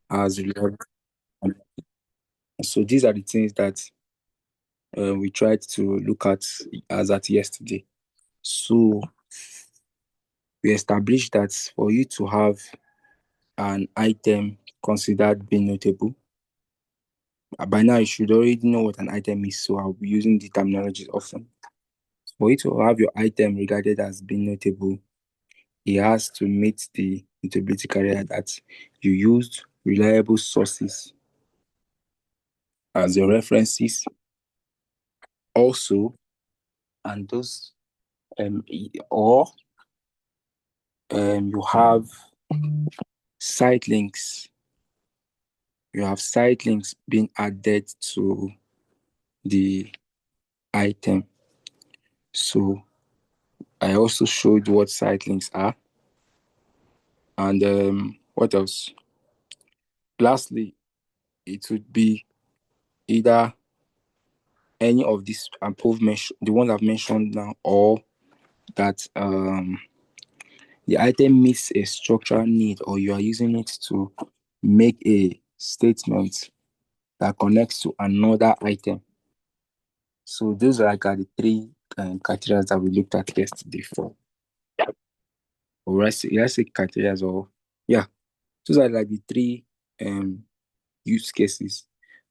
as reliable. So these are the things that we tried to look at as at yesterday. So we established that for you to have an item considered being notable, by now you should already know what an item is. So I'll be using the terminology often. For you to have your item regarded as being notable, it has to meet the notability criteria that you used reliable sources as your references also, and those or you have site links. You have site links being added to the item. So I also showed what site links are, and what else? Lastly, it would be either any of these above mentioned, the ones I've mentioned now, or that the item meets a structural need, or you are using it to make a statement that connects to another item. So those are like the three criteria that we looked at yesterday for. Or let's say criteria, or yeah, those are like the three um use cases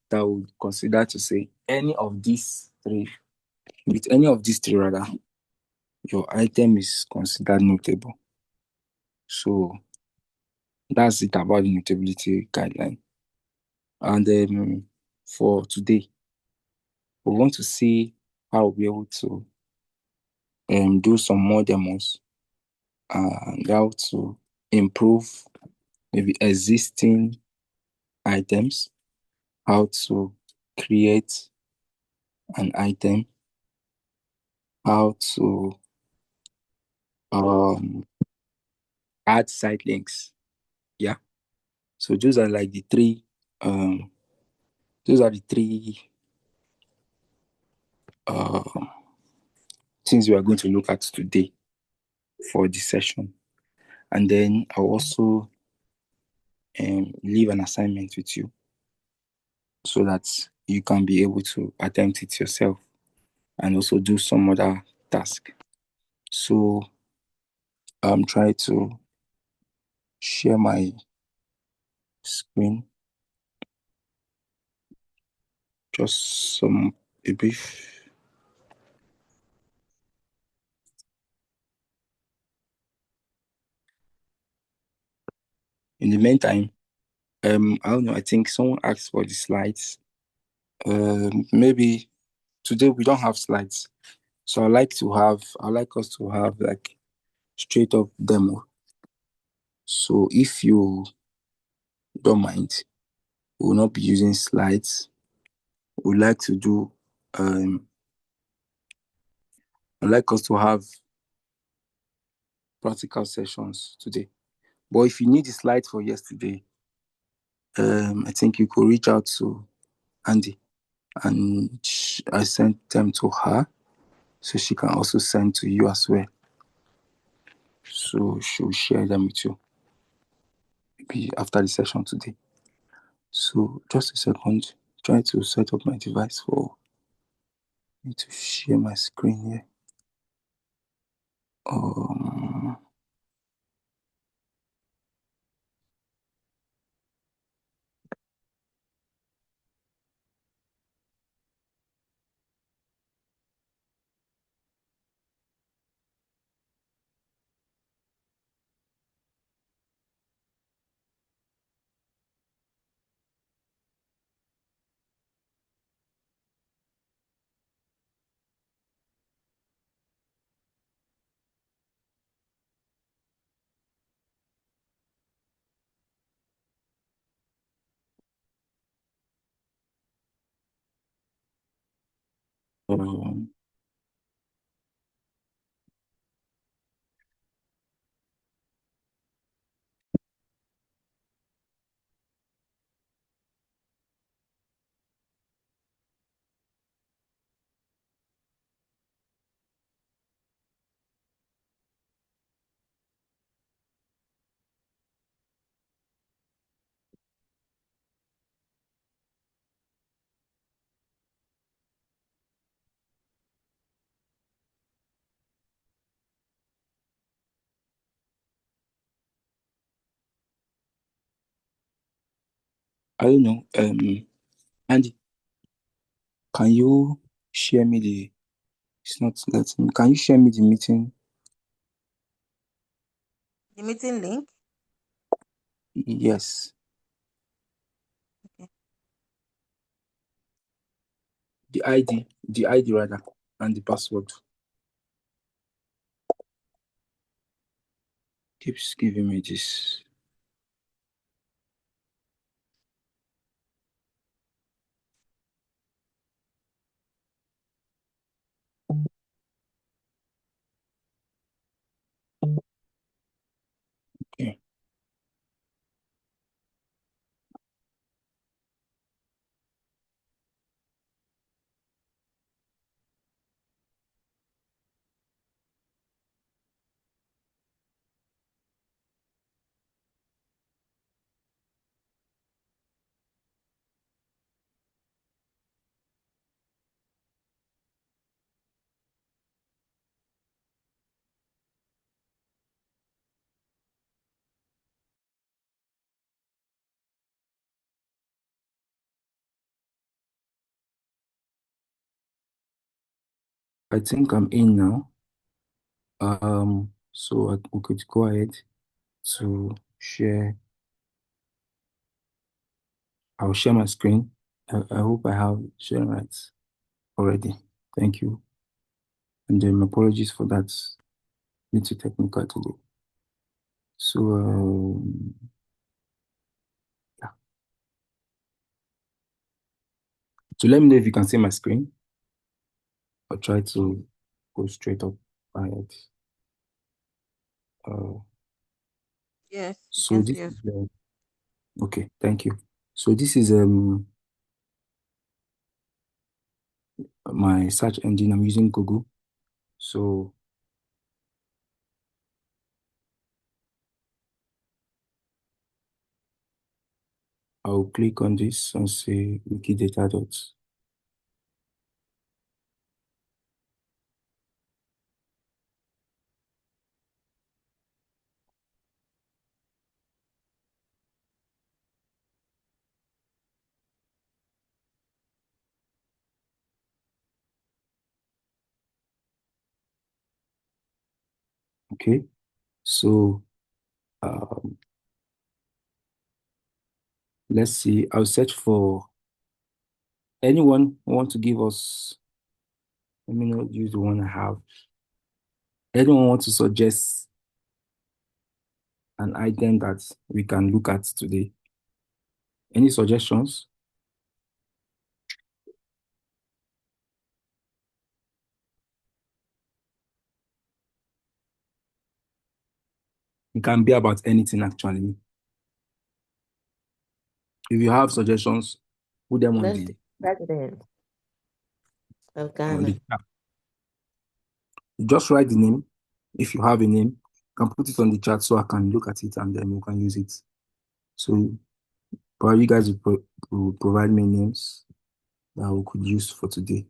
that we would consider to say any of these three, with any of these three rather, your item is considered notable. So that's it about the notability guideline. And for today, we want to see how we'll be able to do some more demos and how to improve maybe existing items, how to create an item, how to um, add site links. Yeah. So um, those are the three uh, things we are going to look at today for this session. And then I'll also leave an assignment with you so that you can be able to attempt it yourself and also do some other task. So I'm trying to share my screen, just some a brief. In the meantime, I don't know. I think someone asked for the slides. Maybe today we don't have slides, so I like us to have like straight up demo. So if you don't mind, we will not be using slides. We like to do I like us to have practical sessions today. But if you need the slides for yesterday, I think you could reach out to Andy, and I sent them to her, so she can also send to you as well. So she'll share them with you maybe after the session today. So just a second, try to set up my device for me to share my screen here. Um, um, I don't know. Andy, can you share me the? It's not letting me. Can you share me the meeting? The meeting link. Yes, Okay. the ID rather, and the password. Keeps giving me this. Okay. I think I'm in now. So we could go ahead to share. I'll share my screen. I hope I have shared right already. Thank you. And then apologies for that little technical today. So, yeah. So let me know if you can see my screen. I'll try to go straight up ahead. Uh, Yes, we so can this see is us. okay. Thank you. So this is my search engine. I'm using Google. So I'll click on this and say Wikidata dot. Okay. So um, let's see. I'll search for anyone who want to give us. Let me not use the one I have. Anyone want to suggest an item that we can look at today? Any suggestions? It can be about anything actually. If you have suggestions, put them Let's say president of on the Ghana. chat. Just write the name. If you have a name, you can put it on the chat so I can look at it and then we can use it. So probably you guys will provide me names that we could use for today.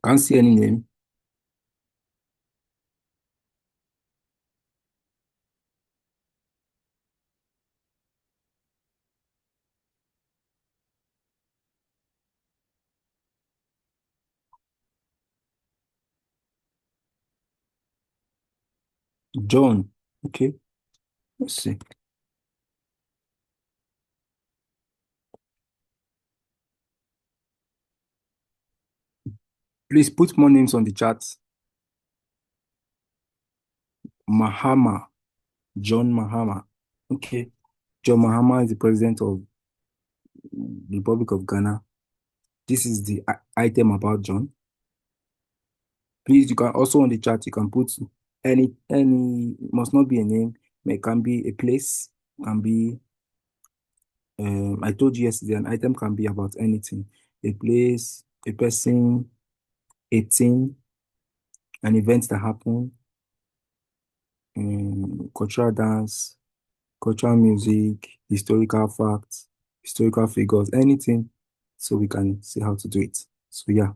Can't see any name. John. Okay. Let's see. Please put more names on the chat. Mahama. John Mahama. Okay. John Mahama is the president of the Republic of Ghana. This is the item about John. Please, you can also on the chat, you can put any, must not be a name, it can be a place, can be, I told you yesterday, an item can be about anything. A place, a person, a thing, an event that happened, cultural dance, cultural music, historical facts, historical figures, anything, so we can see how to do it. So yeah.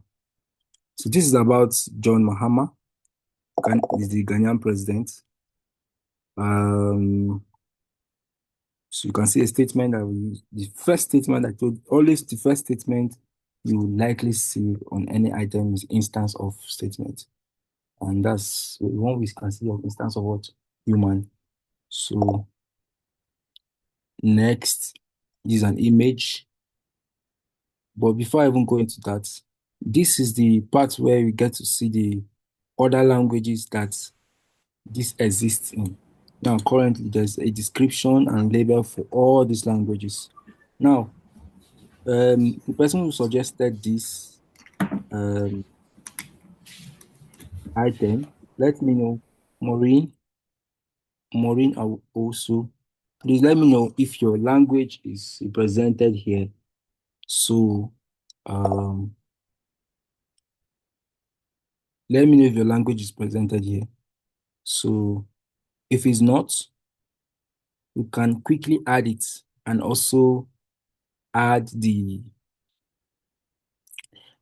So this is about John Mahama, is the Ghanaian president. Um, so you can see a statement that we use. The first statement I told, always the first statement you will likely see on any item is instance of statement. And that's one we can see of instance of what? Human. So next is an image. But before I even go into that, this is the part where we get to see the other languages that this exists in. Now, currently, there's a description and label for all these languages. Now, the person who suggested this um, item, let me know, Maureen, also, please let me know if your language is represented here. So, um, let me know if your language is presented here. So, if it's not, you can quickly add it and also add the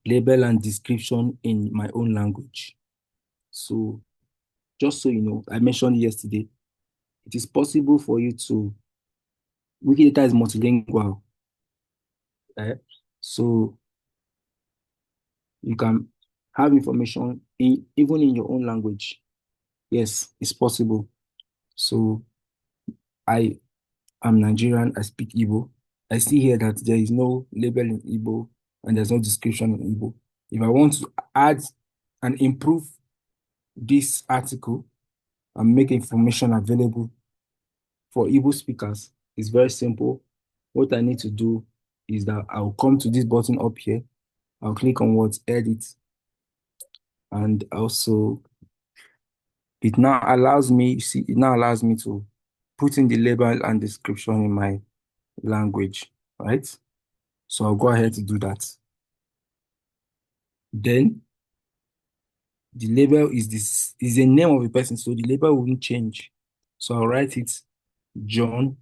label and description in my own language. So just so you know, I mentioned yesterday, it is possible for you to, Wikidata is multilingual. eh? So you can have information even in your own language. Yes, it's possible. So I am Nigerian, I speak Igbo. I see here that there is no label in Igbo and there's no description in Igbo. If I want to add and improve this article and make information available for Igbo speakers, it's very simple. What I need to do is that I'll come to this button up here. I'll click on what edit, and also it now allows me, see, it now allows me to put in the label and description in my language, right? So I'll go ahead to do that. Then the label is the name of a person, so the label won't change. So I'll write it John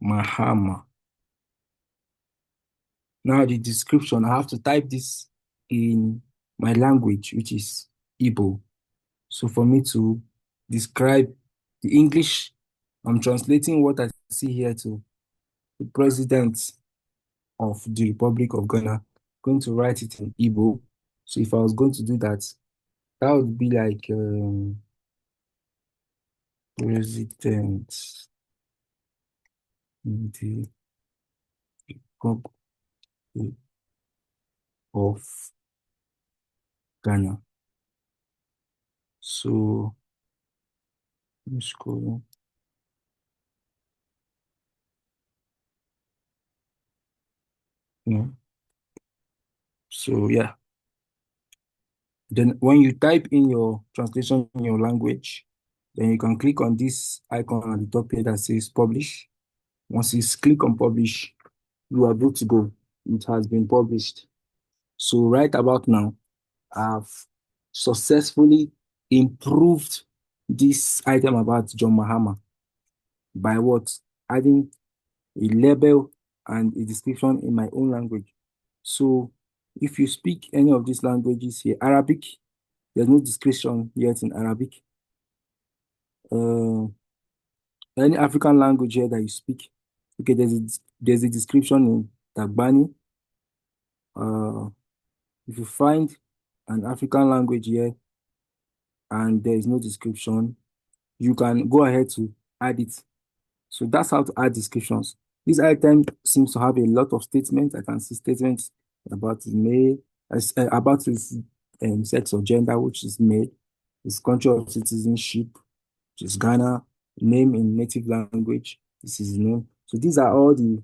Mahama. Now the description, I have to type this in my language, which is Igbo. So for me to describe the English, I'm translating what I see here to the president of the Republic of Ghana, going to write it in Igbo. So if I was going to do that, that would be like president in the Republic of Ghana. So let's go. No. So yeah. Then when you type in your translation in your language, then you can click on this icon at the top here that says publish. Once you click on publish, you are good to go. It has been published. So right about now, I've successfully improved this item about John Mahama by what? Adding a label and a description in my own language. So if you speak any of these languages here, Arabic, there's no description yet in Arabic. Uh, any African language here that you speak, okay, there's a description in Tagbani. If you find an African language here and there is no description, you can go ahead to add it. So that's how to add descriptions. This item seems to have a lot of statements. I can see statements about his male, about his sex or gender, which is male, his country of citizenship, which is Ghana, name in native language. This is his name. So these are all the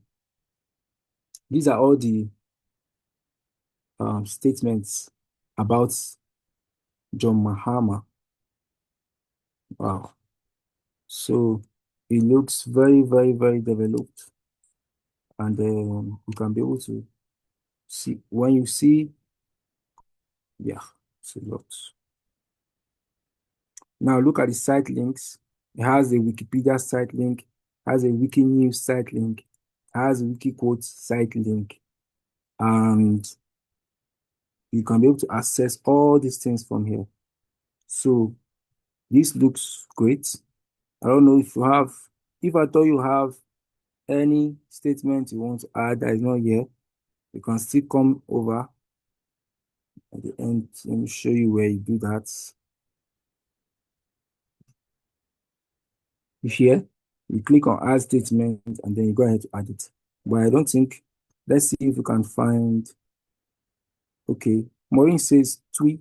statements about John Mahama. Wow. So it looks very, very, very developed. And you can be able to see, when you see, yeah, it's a lot. Now look at the site links. It has a Wikipedia site link, has a Wiki News site link, has a Wiki Quotes site link, and you can be able to access all these things from here. So this looks great. I don't know if you have, if I thought you have any statement you want to add that is not here, you can still come over at the end. Let me show you where you do that. Here, you click on add statement and then you go ahead to add it. But I don't think, let's see if you can find, okay, Maureen says TWI.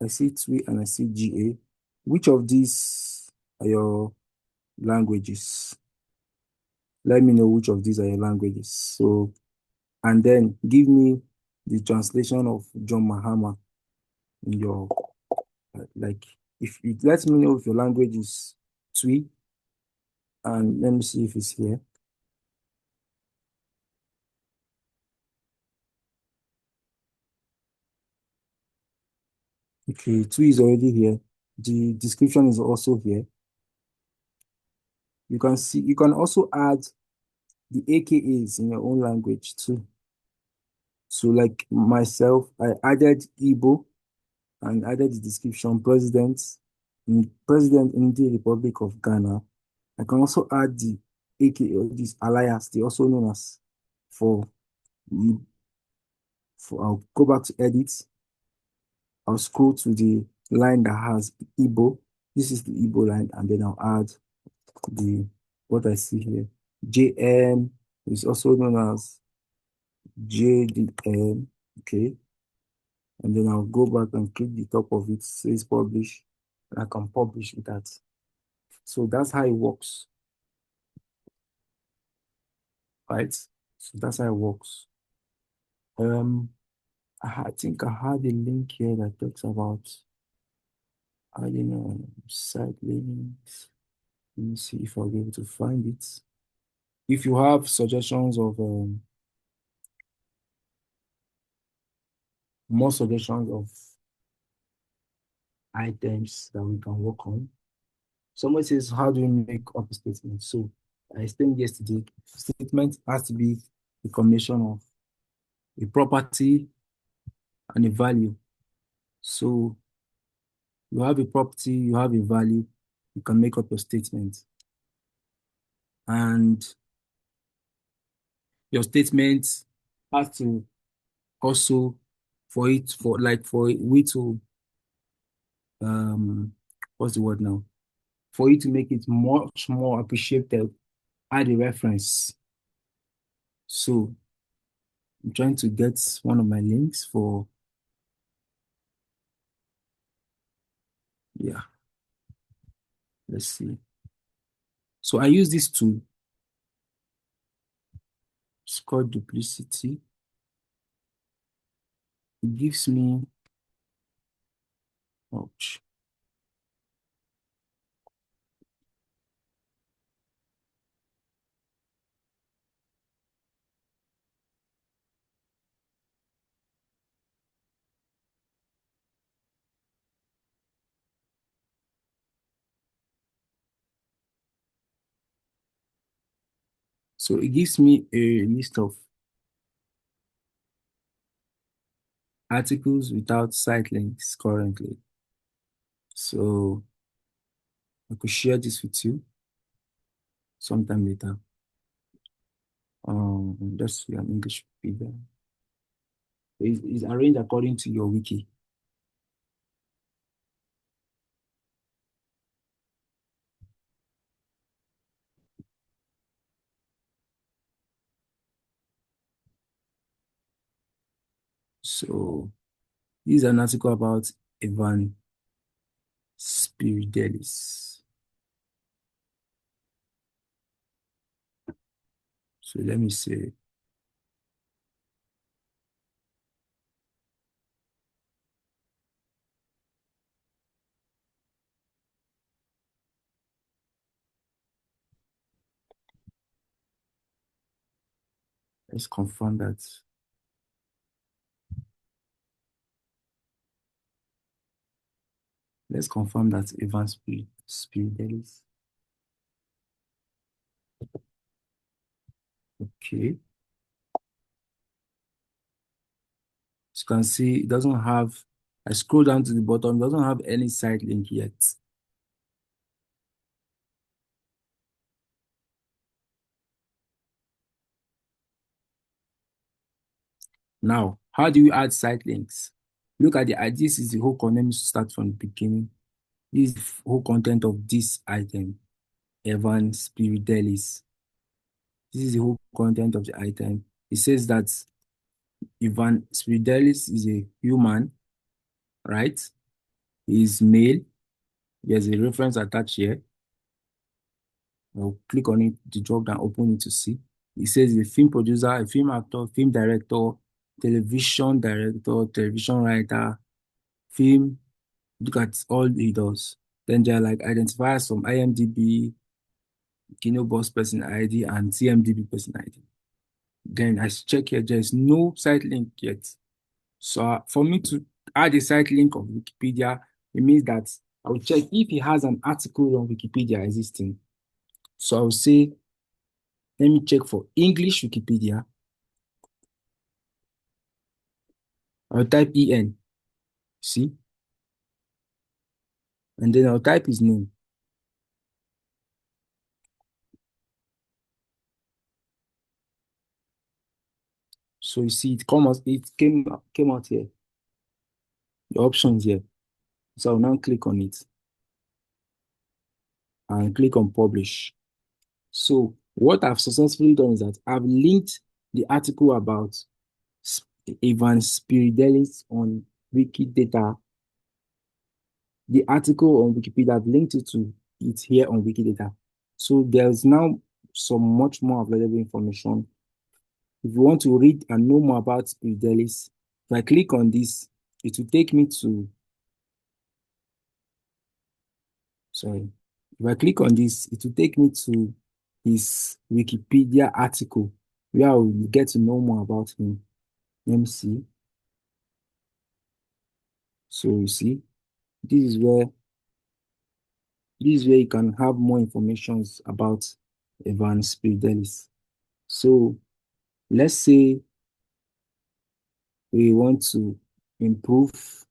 I see TWI and I see GA. Which of these are your languages? Let me know which of these are your languages. So, and then give me the translation of John Mahama in your, like, if you let me know if your language is TWI, and let me see if it's here. Okay, TWI is already here. The description is also here. You can see, you can also add the AKAs in your own language too. So like myself, I added Igbo and added the description president in the Republic of Ghana. I can also add the AKA, this alias, they also known as for, I'll go back to edit. I'll scroll to the line that has Igbo. This is the Igbo line, and then I'll add the what I see here. JM is also known as JDM. Okay. And then I'll go back and click the top of it, says publish, and I can publish with that. So that's how it works, right? So that's how it works. I think I had a link here that talks about adding site links. Let me see if I'll be able to find it. If you have suggestions of more suggestions of items that we can work on. Someone says, how do you make up a statement? So I explained yesterday, statement has to be a combination of a property and a value. So you have a property, you have a value, you can make up your statement. And your statement has to also, for we to, what's the word now? For you to make it much more appreciated, add a reference. So I'm trying to get one of my links for, yeah, let's see. So I use this tool. It's called duplicity. It gives me, ouch. So it gives me a list of articles without site links currently. So I could share this with you sometime later. That's an English video. It's arranged according to your wiki. So this is an article about Evan Spiridelis. So let me say, let's confirm that. Let's confirm that Evan Spirit Spiridelis. Okay. As you can see, it doesn't have, I scroll down to the bottom, it doesn't have any site link yet. Now, how do you add site links? Look at this is the whole content. Let me start from the beginning. This is the whole content of this item, Evan Spiridelis. This is the whole content of the item. It says that Ivan Spiridelis is a human, right? He is male. There's a reference attached here. I'll click on it, the drop down, open it to see. It says he's a film producer, a film actor, film director, television writer, film. Look at all he does. Then there are like identifiers from IMDb, Kino Boss person ID, and TMDB person ID. Then I check here, there is no site link yet. So for me to add a site link of Wikipedia, it means that I will check if he has an article on Wikipedia existing. So I will say, let me check for English Wikipedia. I'll type EN, see? And then I'll type his name. So you see, it came out here. The options here. So I'll now click on it and click on publish. So what I've successfully done is that I've linked the article about Ivan Spiridelis on Wikidata. The article on Wikipedia, I've linked it to it here on Wikidata. So there's now some much more available information. If you want to read and know more about Spiridelis, if I click on this, it will take me to, sorry, if I click on this, it will take me to his Wikipedia article where I will get to know more about him. Let me see. So you see, this is where you can have more information about Evan Spiridelis. So let's say we want to improve,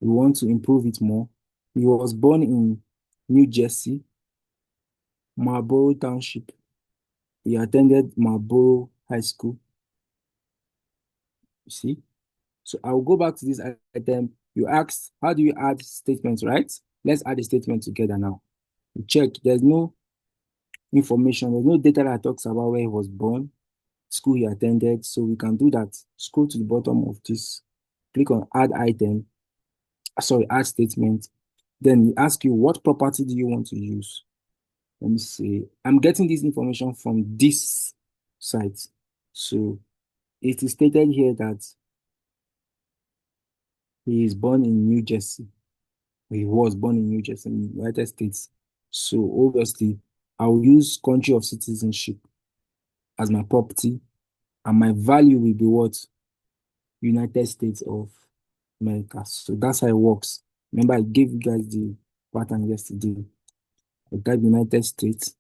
it more. He was born in New Jersey, Marlboro Township. He attended Marlboro High School. You see? So I'll go back to this item. You asked, how do you add statements, right? Let's add a statement together now. You check, there's no information, there's no data that talks about where he was born, school he attended. So we can do that. Scroll to the bottom of this, click on add item, add statement. Then we ask you, what property do you want to use? Let me see. I'm getting this information from this site. So it is stated here that he is born in New Jersey. He was born in New Jersey, in the United States. So obviously, I will use country of citizenship as my property, and my value will be what? United States of America. So that's how it works. Remember, I gave you guys the pattern yesterday. I type United States,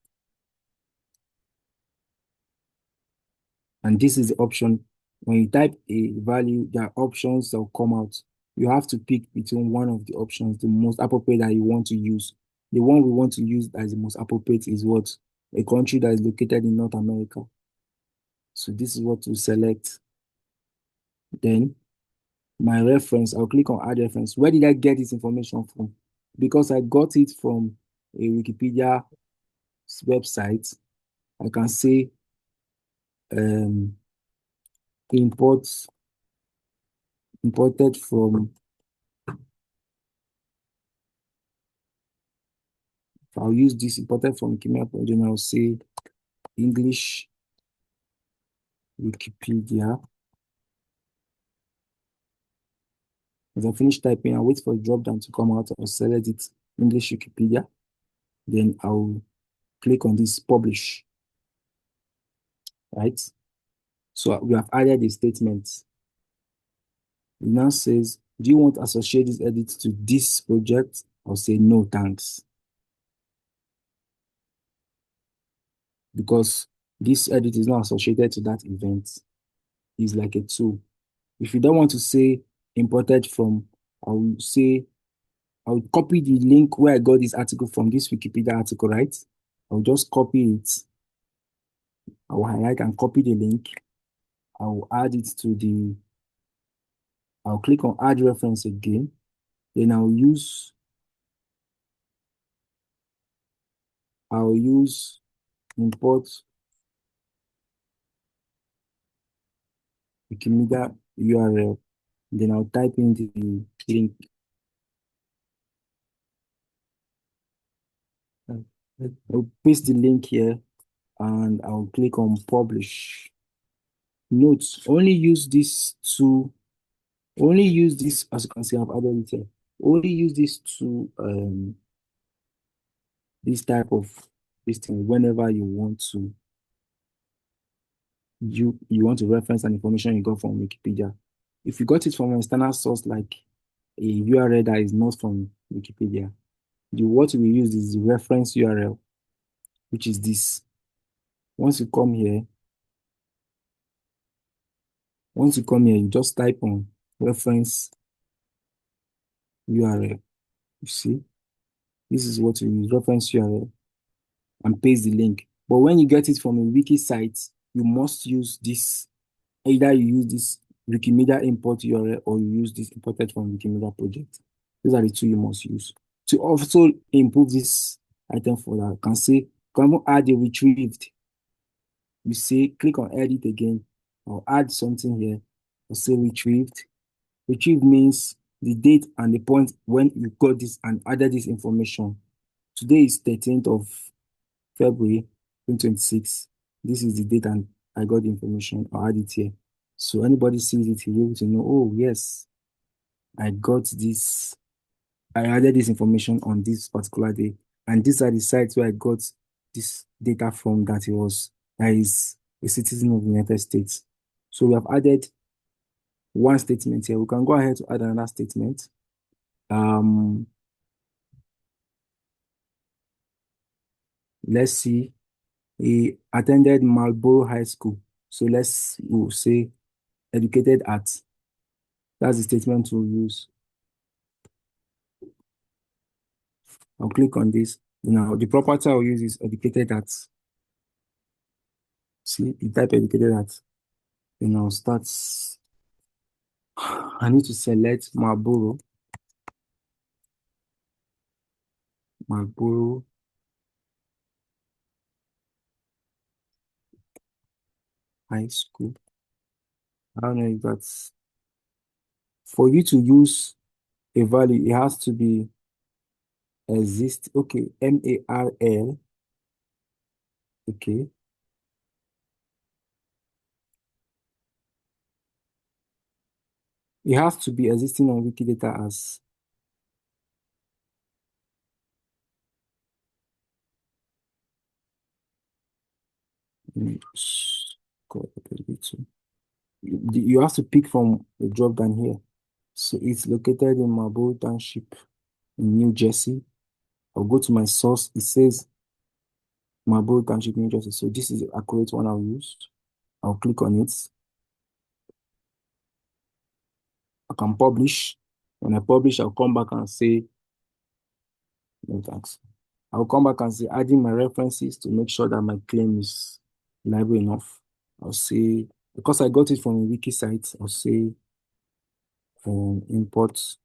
and this is the option. When you type a value, there are options that will come out. You have to pick between one of the options, the most appropriate that you want to use. The one we want to use as the most appropriate is what? A country that is located in North America. So this is what to select. Then my reference, I'll click on add reference. Where did I get this information from? Because I got it from a Wikipedia website. I can say imported from, I'll use this imported from Wikimedia, then I'll say English Wikipedia. As I finish typing, I'll wait for the drop down to come out. I'll select it, English Wikipedia. Then I'll click on this publish. Right? So we have added a statement. It now says, do you want to associate this edit to this project? I'll say no, thanks. because this edit is not associated to that event. It's like a tool. If you don't want to say imported from, I will say, I will copy the link where I got this article from, this Wikipedia article, right? I'll just copy it. I will highlight and copy the link. I will add it to the, I'll click on add reference again. Then I'll use import Wikimedia URL. Then I'll type in the link. I'll paste the link here and I'll click on publish. Note, only use this, as you can see, I've added it here. Only use this to this type of this thing whenever you want to you want to reference an information you got from Wikipedia. If you got it from an external source like a URL that is not from Wikipedia, what we use is the reference URL, which is this. Once you come here, you just type on reference URL. You see, this is what we use, reference URL, and paste the link. But when you get it from a wiki site, you must use this. Either you use this Wikimedia import URL or you use this imported from Wikimedia project. Those are the two you must use. To also improve this item further, you can say, can we add a retrieved? You say, click on edit again, or add something here, or say retrieved. Retrieved means the date and the point when you got this and added this information. Today is 13th of February 2026. This is the date and I got the information. I'll add it here. So anybody sees it, he'll be able to know, oh, yes, I got this. I added this information on this particular day. And these are the sites where I got this data from that is a citizen of the United States. So we have added one statement here. We can go ahead to add another statement. Let's see. He attended Marlborough High School. So we'll say educated at. That's the statement we'll use. I'll click on this. Now, the property I'll use is educated at. See, you type educated at. Then I'll start. I need to select Marlborough High School. I don't know if that's for you to use a value, it has to be exist. Okay, MARL. Okay. It has to be existing on Wikidata as you have to pick from the drop down here. So it's located in Marlborough Township in New Jersey. I'll go to my source. It says Marlborough Township, New Jersey. So this is the accurate one I'll use. I'll click on it. I can publish. When I publish, I'll come back and say, no thanks. I'll come back and say, adding my references to make sure that my claim is reliable enough. I'll say, because I got it from a wiki site, I'll say import.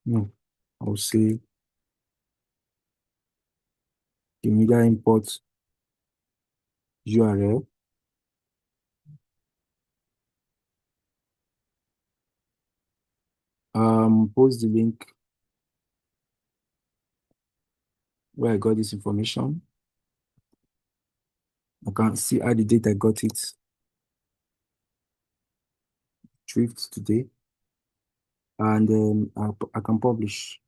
No, I'll say the media import URL. Post the link where I got this information. I can see at the date I got it. Drift today. And I can publish.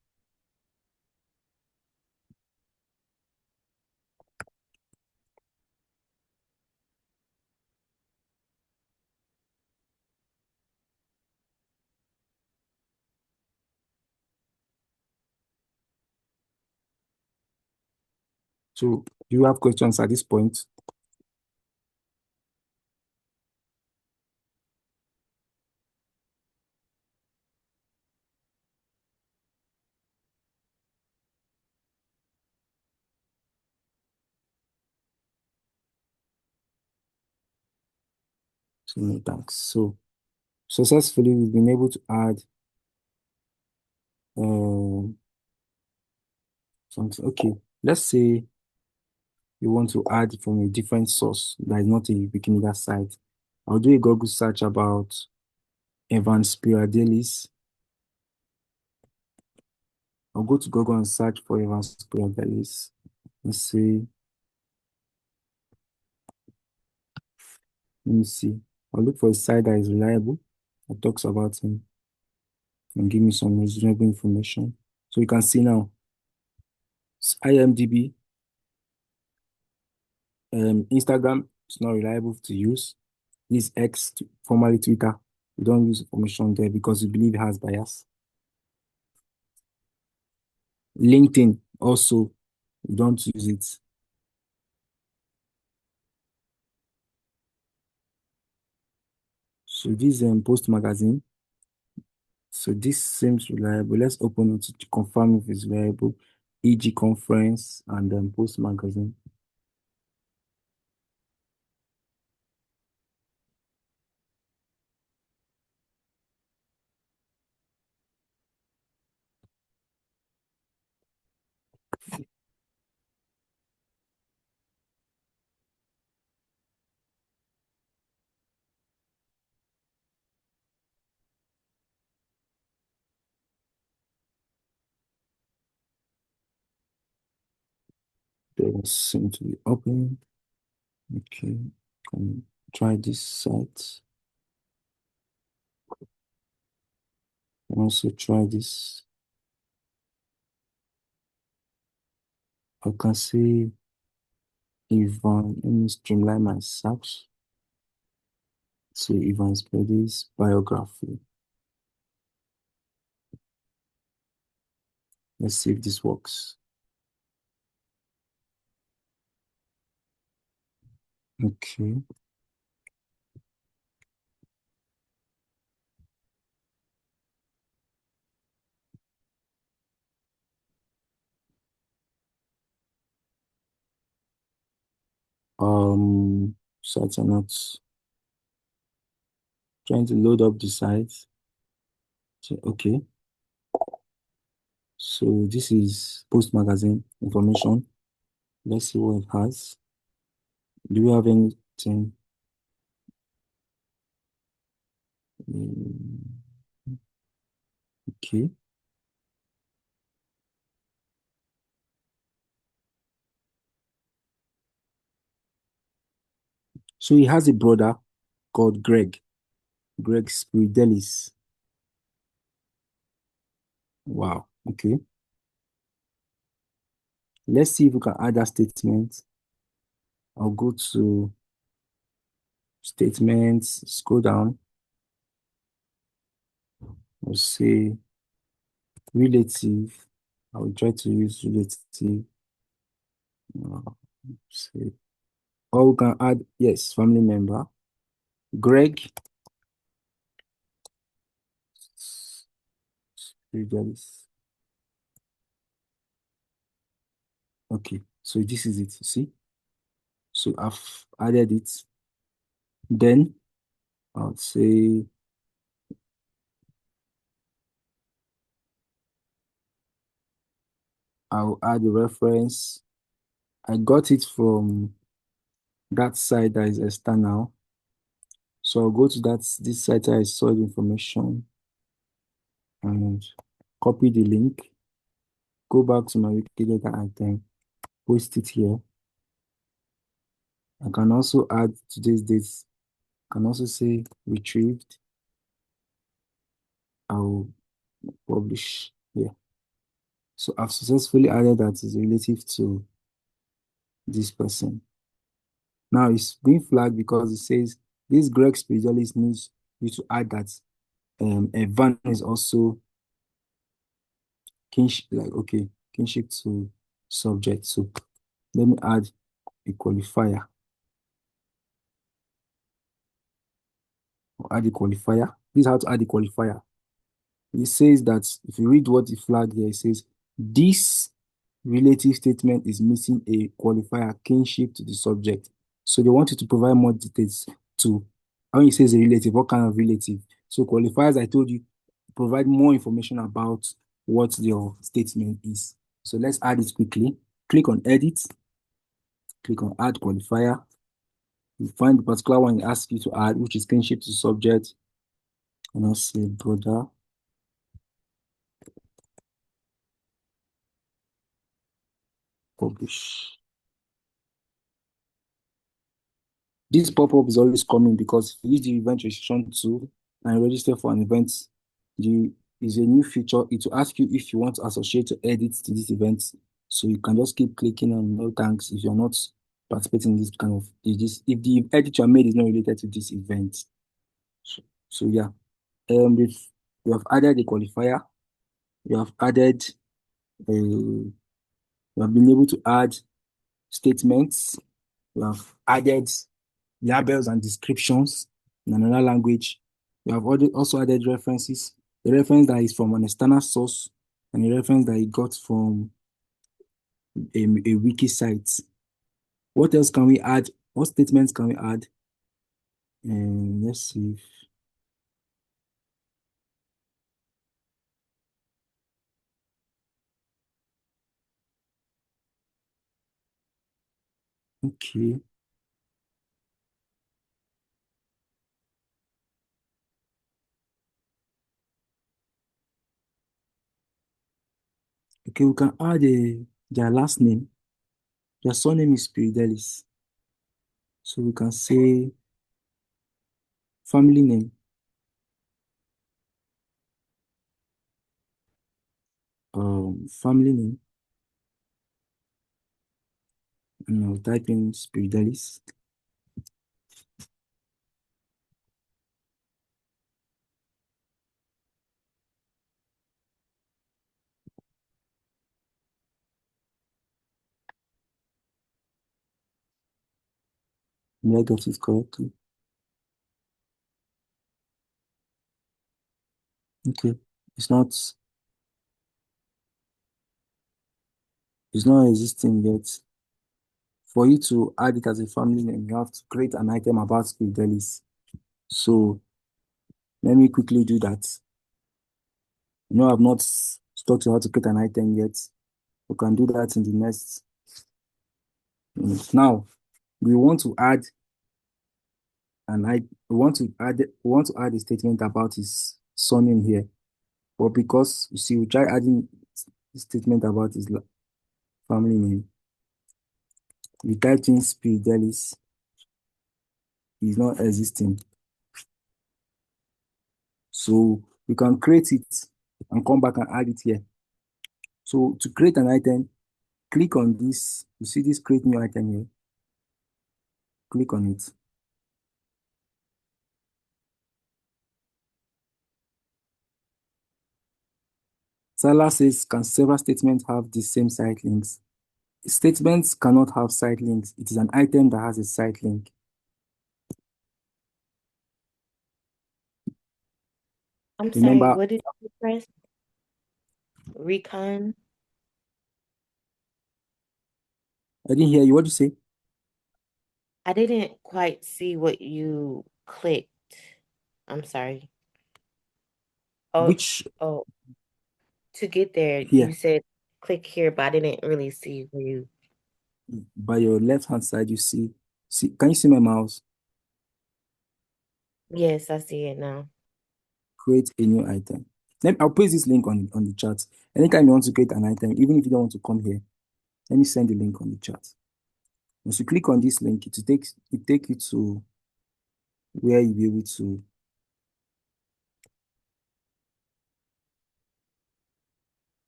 So do you have questions at this point? So no thanks. So successfully we've been able to add something. Okay, let's say you want to add from a different source that is not a Wikimedia site. I'll do a Google search about Evans Spiriadelis. I'll go to Google and search for Evans Spiriadelis. Let's see. Let me see. I'll look for a site that is reliable, that talks about him, and give me some reasonable information. So you can see now, IMDb, Instagram is not reliable to use. This X, formerly Twitter, we don't use information there because we believe it has bias. LinkedIn also, we don't use it. So this Post magazine. So this seems reliable. Let's open it to confirm if it's reliable. EG conference and then Post magazine. They seem to be open. Okay, can try this site. Can also try this. I can see Ivan. Let me streamline my search. So Ivan's Brady's biography. Let's see if this works. Okay. Sites are not trying to load up the site. So, okay. So this is Post magazine information. Let's see what it has. Do you have anything? Okay. So he has a brother called Greg Spiridelis. Wow. Okay. Let's see if we can add that statement. I'll go to statements, scroll down. I'll say relative. I will try to use relative. Say, or we can add, yes, family member. Greg Spiridelis. Okay, so this is it, you see? So I've added it. Then I'll say I'll add a reference. I got it from that site that is external. So I'll go to this site I saw the information and copy the link, go back to my Wikidata item, paste it here. I can also add today's date. I can also say retrieved. I'll publish here. So I've successfully added that is relative to this person. Now it's being flagged because it says this Greg specialist needs you to add that Evan is also kinship, like okay, kinship to subject. So Let me add a qualifier. I'll add a qualifier. This is how to add a qualifier. It says that if you read what the flag here, it says this relative statement is missing a qualifier kinship to the subject. So they want you to provide more details to when it says a relative, what kind of relative. So qualifiers, I told you, provide more information about what your statement is. So let's add it quickly. Click on edit, click on add qualifier. You find the particular one it asks you to add, which is kinship to subject. And I'll say brother. Publish. This pop-up is always coming because if you use the event registration tool and register for an event, the is a new feature. It will ask you if you want to associate or edit to this event. So you can just keep clicking on no thanks if you're not participating in this kind of if the edit you made is not related to this event. So yeah. We have added a qualifier. We have added we have been able to add statements. We have added labels and descriptions in another language. We have also added references. A reference that is from an external source and a reference that you got from a wiki site. What else can we add? What statements can we add? Let's see. Okay. Okay, we can add their last name. Their surname is Spiridelis. So we can say family name. Family name. And I'll type in Spiridelis. Did I get it correctly? Okay. It's not existing yet. For you to add it as a family name, you have to create an item about Spiridelis. So let me quickly do that. I've not taught you how to create an item yet. We can do that in the next minute. Now, we want to add we want to add a statement about his surname here. But because you see, we try adding a statement about his family name. We typed in Spiridelis. Is not existing. So we can create it and come back and add it here. So to create an item, click on this. You see this create new item here. Click on it. Salah says, can several statements have the same site links? Statements cannot have site links. It is an item that has a site link. I'm sorry, Remember, what did you press? Recon? I didn't hear you. What did you say? I didn't quite see what you clicked. I'm sorry. Oh, Which oh, to get there, you here said click here, but I didn't really see where you. by your left hand side, you see, can you see my mouse? Yes, I see it now. Create a new item. I'll paste this link on the chat. Anytime you want to create an item, even if you don't want to come here, let me send the link on the chat. Once you click on this link, it take you to where you'll be able to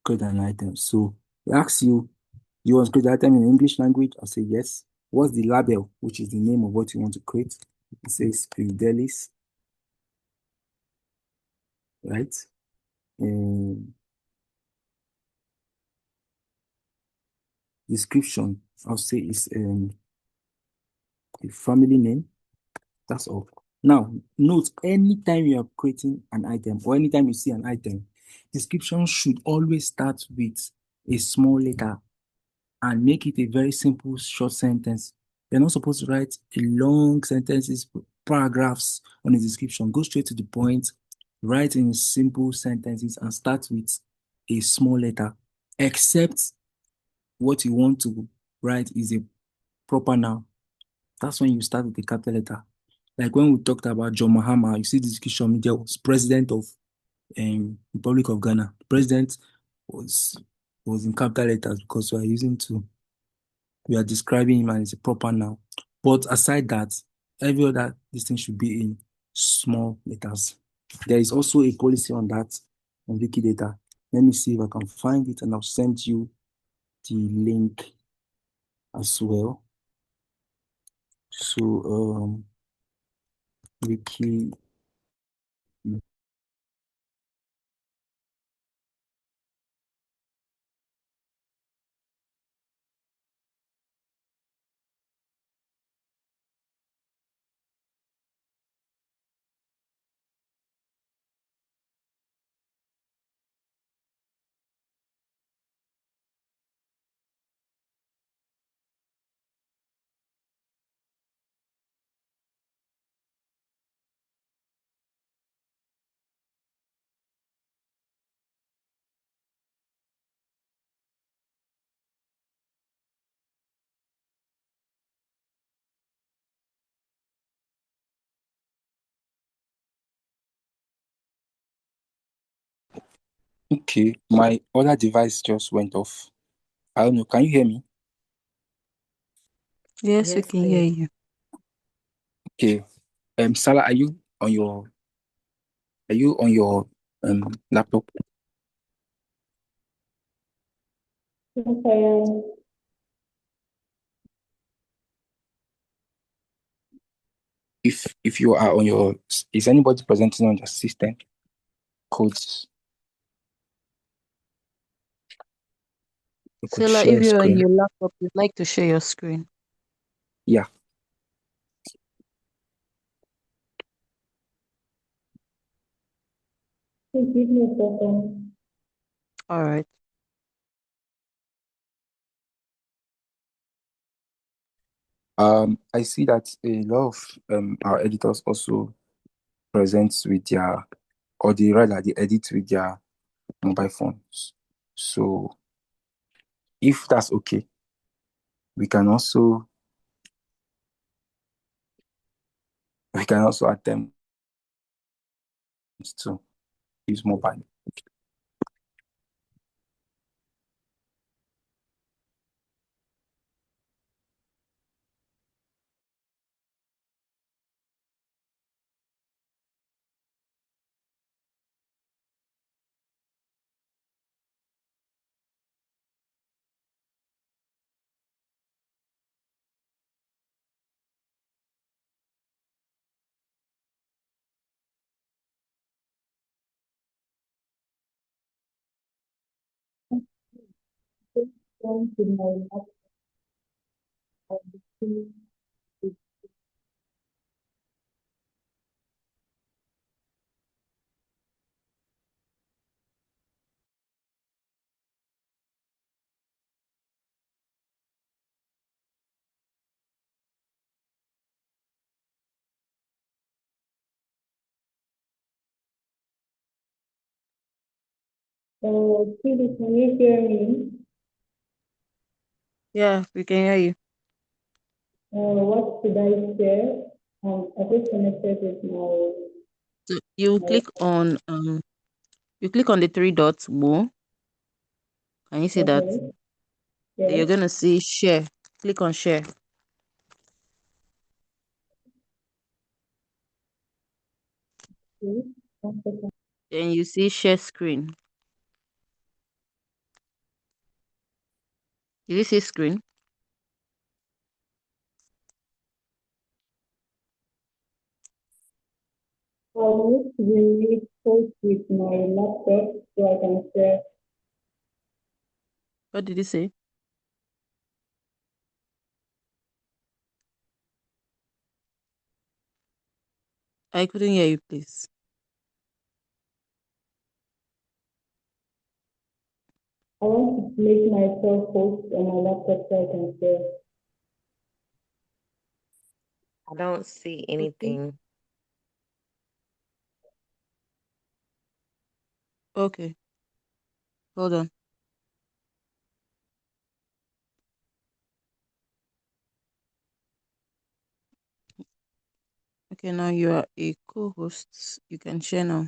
create an item. So it asks you, do you want to create the item in English language? I'll say yes. What's the label, which is the name of what you want to create? It says Spiridelis, right? Um, Description. I'll say is a family name. That's all. Now, note anytime you are creating an item or anytime you see an item, description should always start with a small letter and make it a very simple, short sentence. You're not supposed to write a long sentences, paragraphs on a description. Go straight to the point, write in simple sentences, and start with a small letter. Except what you want to write is a proper noun. That's when you start with a capital letter. Like when we talked about John Mahama, you see the description media was president of Republic of Ghana. President was was in capital letters because we are describing him as a proper noun. But aside that, every other this thing should be in small letters. There is also a policy on that on Wikidata. Let me see if I can find it and I'll send you the link as well. So Wiki. Okay, my other device just went off. I don't know. Can you hear me? Yes, we Yes, can hear please. you. Okay. Salah, are you on your laptop? Yes, I am. If you are on your, is anybody presenting on the system codes? You could Sela, share if a you're on screen. your laptop, you'd like to share your screen. Yeah. Please give me a second. All right. I see that a lot of our editors also present with their, or they edit with their mobile phones. So if that's okay, we can also attempt to use mobile. Going to my laptop and see it. Philip, can you hear me? Yeah, we can hear you. What should I share? I just connected with So you my click on the three dots more. Can you see that? okay. Then you're Yes, gonna see share. Click on share. please. One second. Then you see share screen. Did you see screen? I'll need to really post with my laptop so I can share. What did you say? I couldn't hear you, please. I want to make myself host on my laptop so I can share. I don't see anything. Okay. Hold on. Okay, now you are a co-host. You can share now.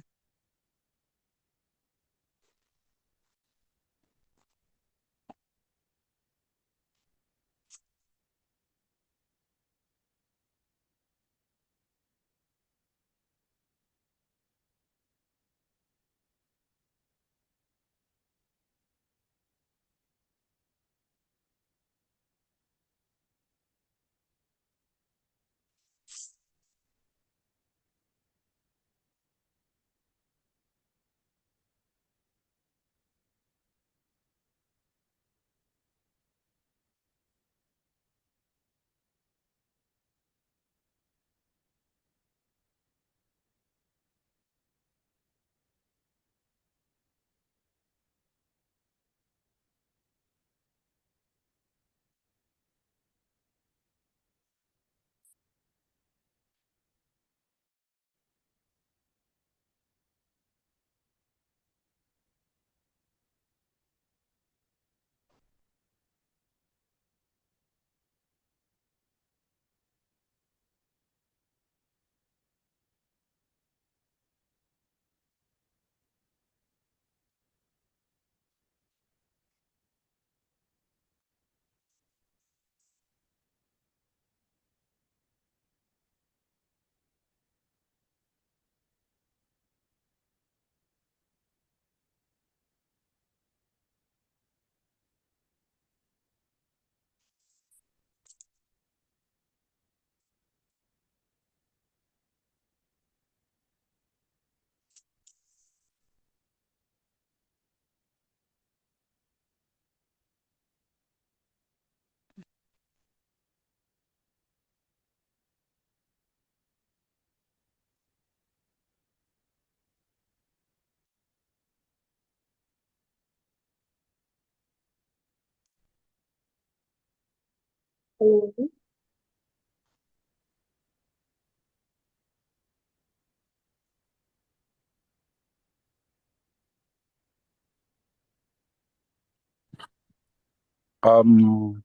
Hello.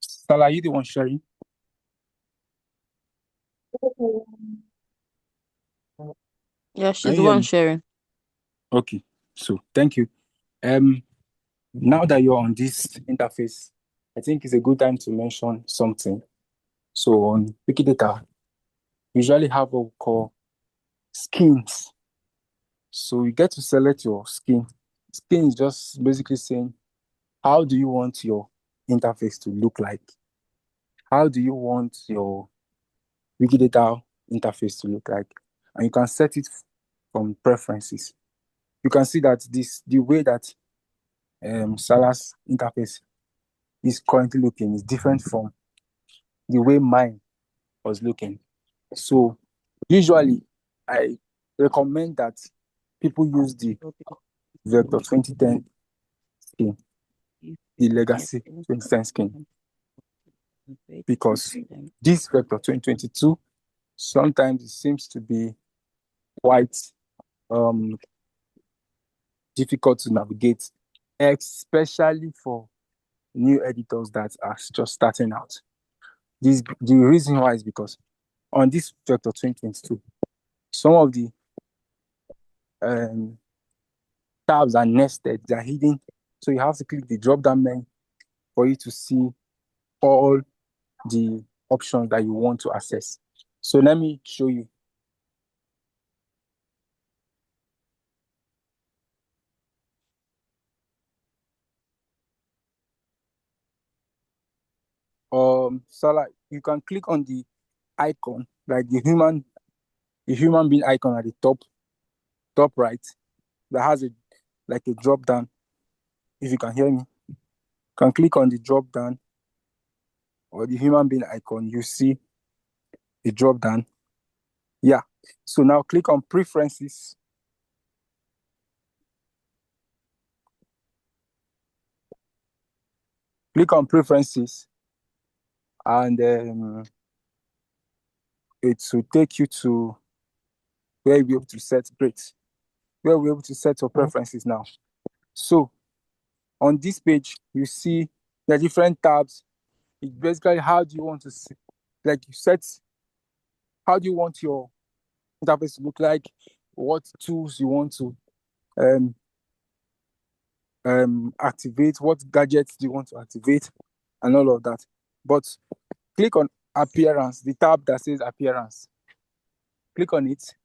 Salah, you the one sharing? Yeah, Can she's you the hear one me? sharing. Okay, so thank you. Now that you're on this interface, I think it's a good time to mention something. So on Wikidata, we usually have what we call skins. So you get to select your skin. Skin is just basically saying, how do you want your interface to look like? How do you want your Wikidata interface to look like? And you can set it from preferences. You can see that the way that Salah's interface is currently looking is different from the way mine was looking. So usually I recommend that people use the Vector 2010 skin, the Legacy 2010 skin, because this Vector 2022 sometimes it seems to be quite difficult to navigate, especially for new editors that are just starting out. The reason why is because on this Vector 2022, some of the tabs are nested, they're hidden. So you have to click the drop down menu for you to see all the options that you want to access. So let me show you. Salah, you can click on the icon, like the human being icon at the top right, that has a drop down. If you can hear me, you can click on the drop down or the human being icon, you see the drop down. Yeah. So now click on preferences. Click on preferences, and it will take you to where you'll be able to set great. Where we're able to set your preferences now. So on this page, you see the different tabs. It's basically how do you want to see, like you set, how do you want your interface to look like, what tools you want to activate, what gadgets do you want to activate, and all of that. But click on appearance, the tab that says appearance. Click on it,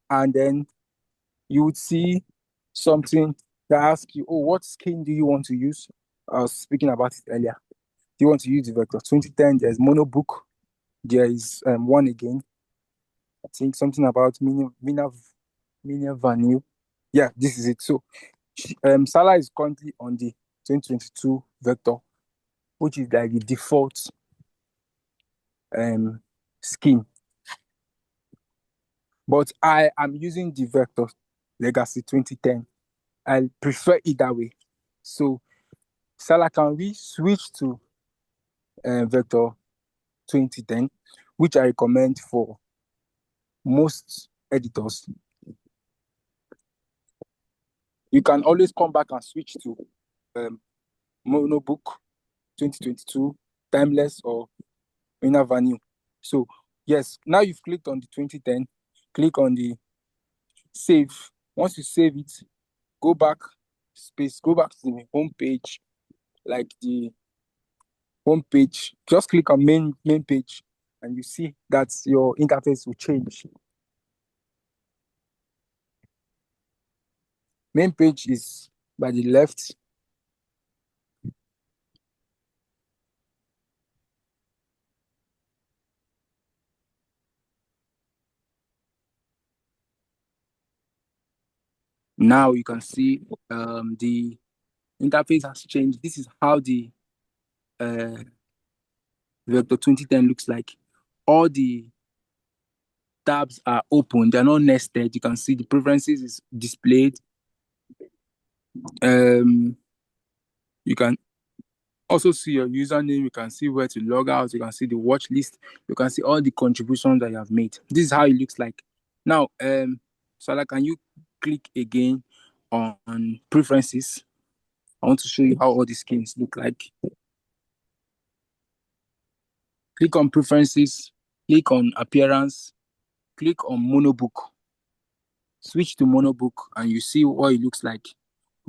and then you would see something that asks you, oh, what skin do you want to use? I was speaking about it earlier. Do you want to use the Vector 2010? There's monobook. There is one again. I think something about Mina Vanille. Yeah, this is it. So Salah is currently on the 2022 Vector, which is like the default skin. But I am using the Vector Legacy 2010. I prefer it that way. So Salah, can we switch to Vector 2010, which I recommend for most editors? You can always come back and switch to Monobook 2022, Timeless, or Inner Vanille. So yes, now you've clicked on the 2010, click on the save. Once you save it, go back to the home page, like the home page. Just click on main page, and you see that your interface will change. Main page is by the left. Now you can see the interface has changed. This is how the Vector 2010 looks like. All the tabs are open, they're not nested. You can see the preferences is displayed. You can also see your username. You can see where to log out. You can see the watch list. You can see all the contributions that you have made. This is how it looks like. Now, Salah, can you click again on preferences? I want to show you how all the skins look like. Click on preferences, click on appearance, click on monobook. Switch to monobook, and you see what it looks like.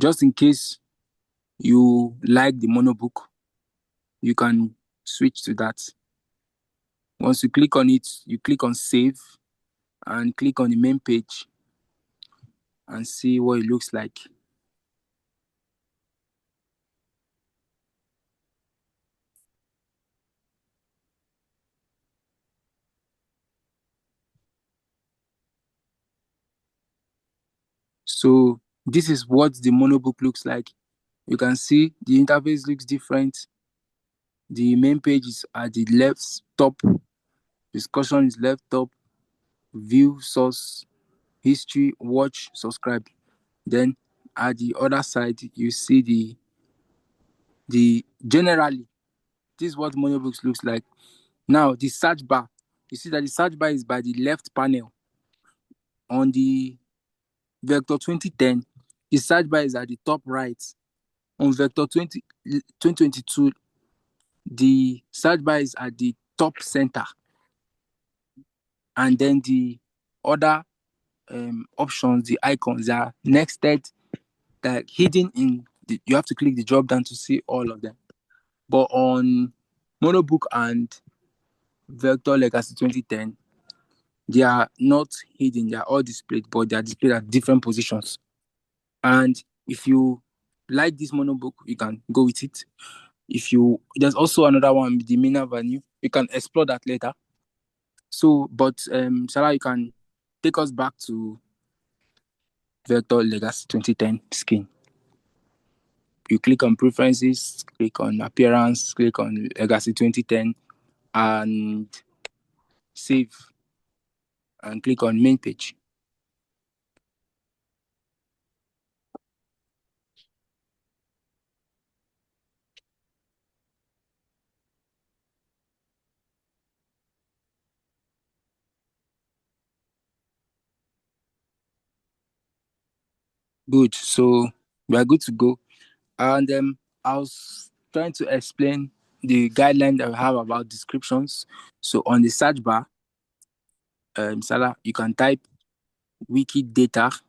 Just in case you like the monobook, you can switch to that. Once you click on it, you click on save and click on the main page and see what it looks like. So this is what the monobook looks like. You can see the interface looks different. The main page is at the left top. Discussion is left top. View, source, history, watch, subscribe. Then at the other side, you see the generally, this is what monobooks looks like. Now the search bar, you see that the search bar is by the left panel. On the Vector 2010, the search bar is at the top right. On Vector 2022, the search bar is at the top center. And then the other options, the icons, are nested, like hidden in you have to click the drop down to see all of them. But on Monobook and Vector Legacy 2010, they are not hidden, they are all displayed, but they are displayed at different positions. And if you like this monobook, you can go with it. There's also another one, the Mina Avenue. You can explore that later. So, but Sarah, you can take us back to Vector Legacy 2010 skin. you click on preferences, click on appearance, click on legacy 2010, and save, and click on main page. Good. So we are good to go. And I was trying to explain the guideline that we have about descriptions. So on the search bar, Salah, you can type Wikidata,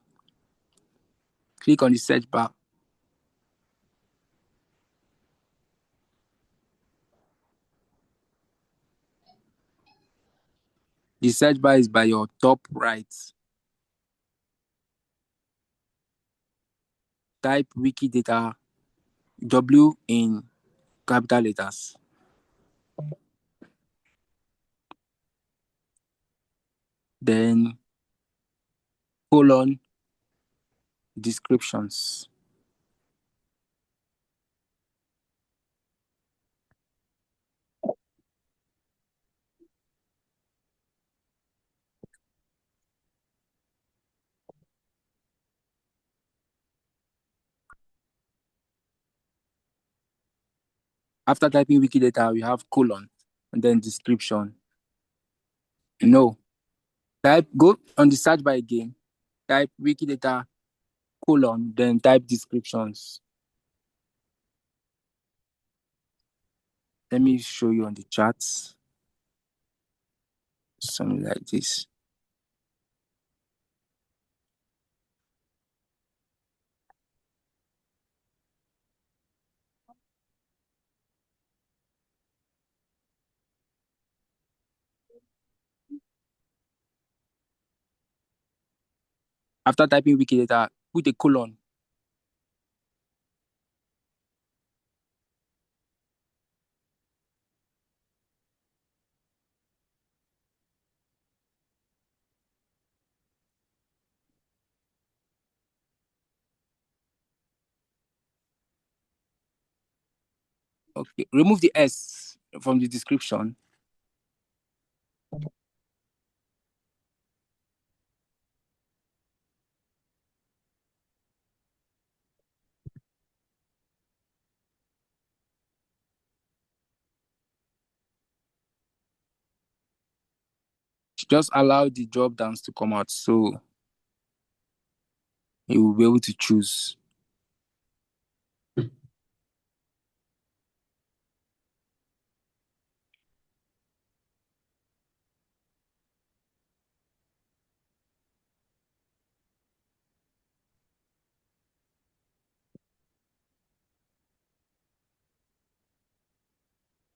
click on the search bar. The search bar is by your top right. Type Wikidata, W in capital letters. Then colon descriptions. After typing Wikidata, we have colon and then description. No. Go on the search bar again. Type Wikidata colon, then type descriptions. Let me show you on the charts. Something like this. After typing Wikidata, put a colon. Okay. Remove the S from the description. Just allow the drop downs to come out so you will be able to choose.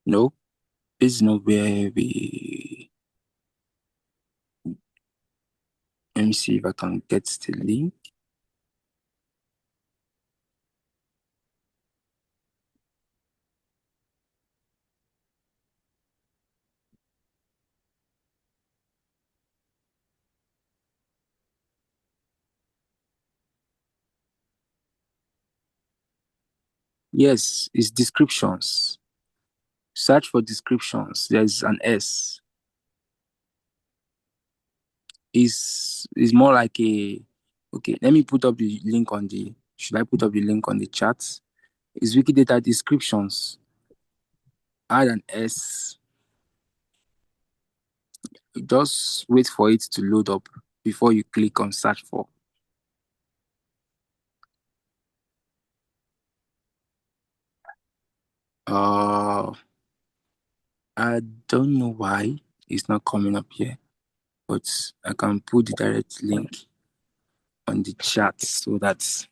No, this is not where we. Let me see if I can get the link. Yes, it's descriptions. Search for descriptions. There's an S. Is more like a. Okay, let me put up the link on the. Should I put up the link on the chat? Is Wikidata descriptions. Add an S. Just wait for it to load up before you click on search for. I don't know why it's not coming up here, but I can put the direct link on the chat so that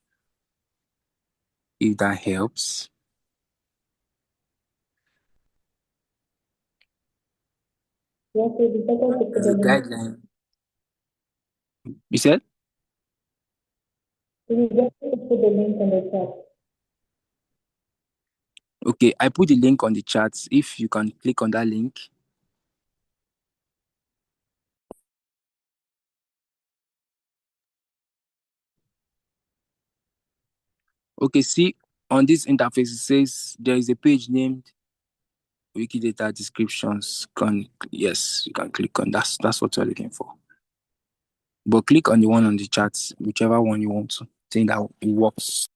if that helps. Yes, it is better to put As the a link. guideline. You said? It is better to put the link on the chat. Okay, I put the link on the chat. If you can click on that link. Okay, see, On this interface, it says there is a page named Wikidata descriptions. Yes, you can click on that's what you're looking for. But click on the one on the chat, whichever one you want to. Think that it works.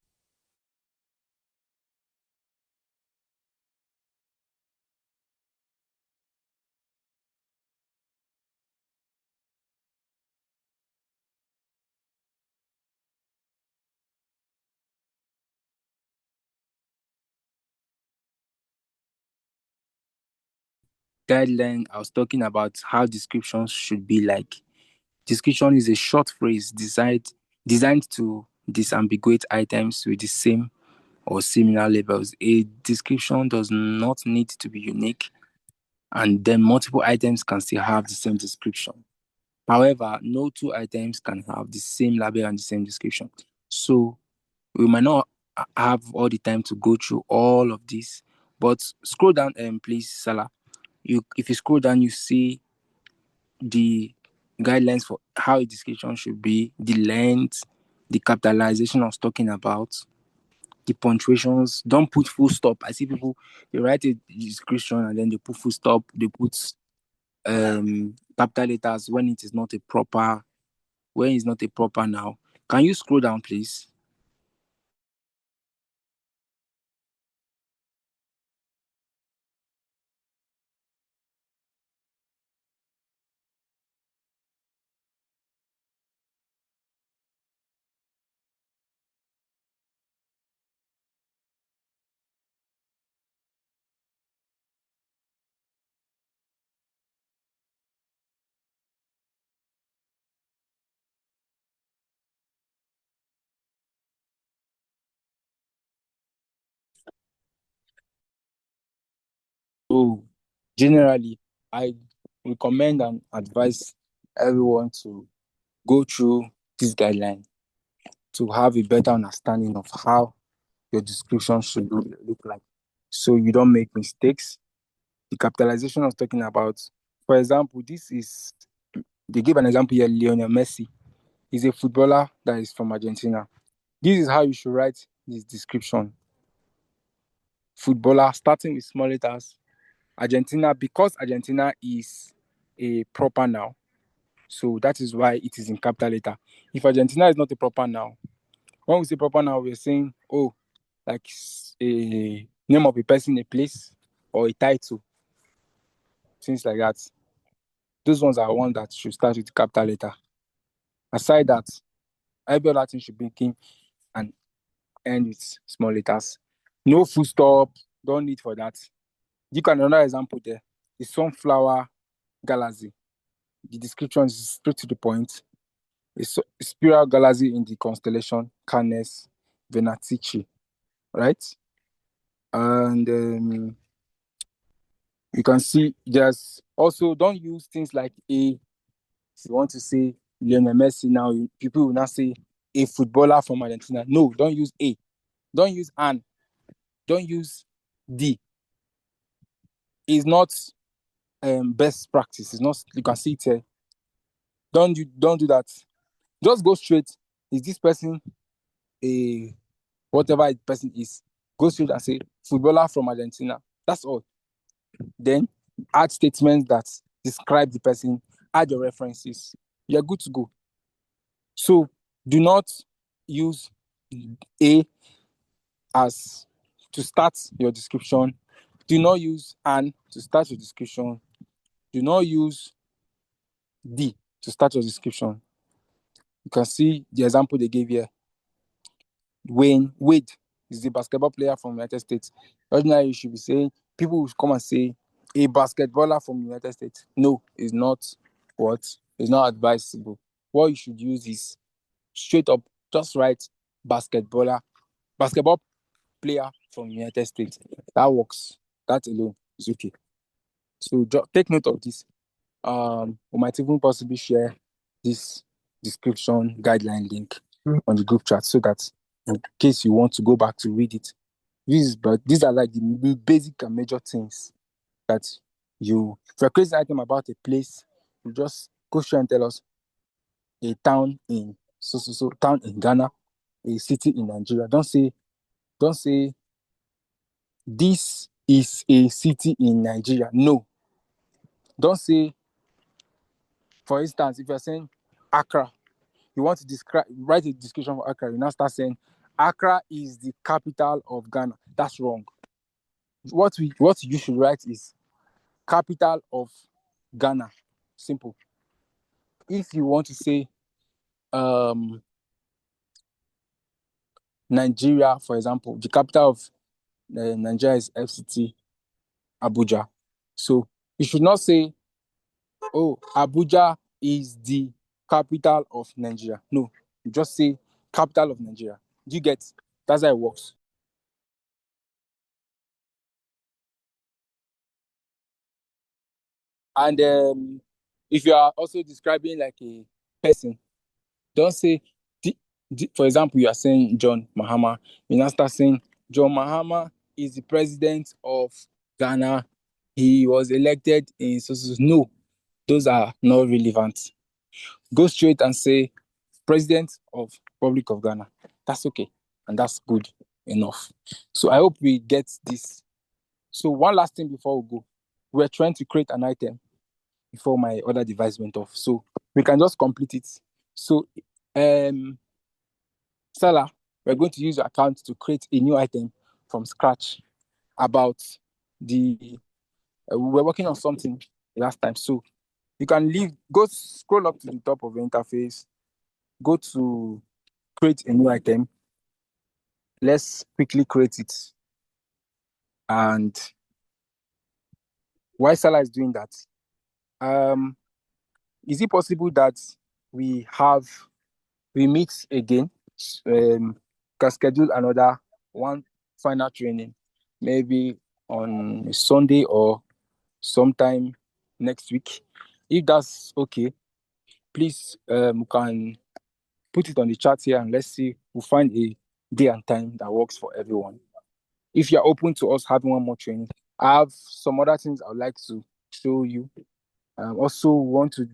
Guideline, I was talking about how descriptions should be like. Description is a short phrase designed to disambiguate items with the same or similar labels. A description does not need to be unique, and then multiple items can still have the same description. However, no two items can have the same label and the same description. So we might not have all the time to go through all of this, but scroll down, please, Salah. If you scroll down, you see the guidelines for how a description should be, the length, the capitalization I was talking about, the punctuations. Don't put full stop. I see people, they write a description and then they put full stop, they put capital letters when it's not a proper now. Can you scroll down, please? So generally, I recommend and advise everyone to go through this guideline to have a better understanding of how your description should look like, so you don't make mistakes. The capitalization I was talking about, for example, they give an example here. Lionel Messi is a footballer that is from Argentina. This is how you should write this description. Footballer, starting with small letters. Argentina, because Argentina is a proper noun, so that is why it is in capital letter. If Argentina is not a proper noun, when we say proper noun, we're saying, oh, like a name of a person, a place, or a title, things like that. Those ones are ones that should start with capital letter. Aside that, every other thing should begin and end with small letters. No full stop, don't need for that. You can another example there. The sunflower galaxy. The description is straight to the point. It's a spiral galaxy in the constellation Canes Venatici, right? And you can see there's also, don't use things like a. If you want to say Lionel Messi now, people will not say a footballer from Argentina. No, don't use a. Don't use an. Don't use the. It's not best practice. It's not. You can see it here. Don't do that. Just go straight. Is this person a whatever the person is? Go straight and say footballer from Argentina. That's all. Then add statements that describe the person. Add your references. You're good to go. So do not use a as to start your description. Do not use an to start your description. Do not use the to start your description. You can see the example they gave here. Wade is the basketball player from United States. Ordinarily, you should be saying, people will come and say, a basketballer from United States. No, it's not what? It's not advisable. What you should use is straight up, just write basketball player from United States. That works. That alone is okay. So take note of this. We might even possibly share this description guideline link on the group chat so that in case you want to go back to read it, but these are like the basic and major things that if you're creating an item about a place, you just go straight and tell us a town in so town in Ghana, a city in Nigeria. Don't say Don't say this is a city in Nigeria. No. Don't say, for instance, if you're saying Accra, you want to write a description for Accra, you now start saying Accra is the capital of Ghana. That's wrong. What you should write is capital of Ghana. Simple. If you want to say Nigeria, for example, the capital of Nigeria is FCT Abuja. So you should not say, oh, Abuja is the capital of Nigeria. No, you just say capital of Nigeria. Do you get? That's how it works. And if you are also describing like a person, don't say, for example, you are saying John Mahama. You now start saying John Mahama is the president of Ghana. He was elected in so. No, those are not relevant. Go straight and say President of Republic of Ghana. That's okay, and that's good enough. So I hope we get this. So one last thing before we go, we're trying to create an item before my other device went off. So we can just complete it. So Salah, we're going to use your account to create a new item from scratch about we're working on something last time. So you can scroll up to the top of the interface, go to create a new item. Let's quickly create it. And while Salah is doing that, is it possible that we meet again? Can schedule another one final training, maybe on Sunday or sometime next week. If that's okay, please we can put it on the chat here and let's see. We'll find a day and time that works for everyone. If you're open to us having one more training, I have some other things I would like to show you. Also want to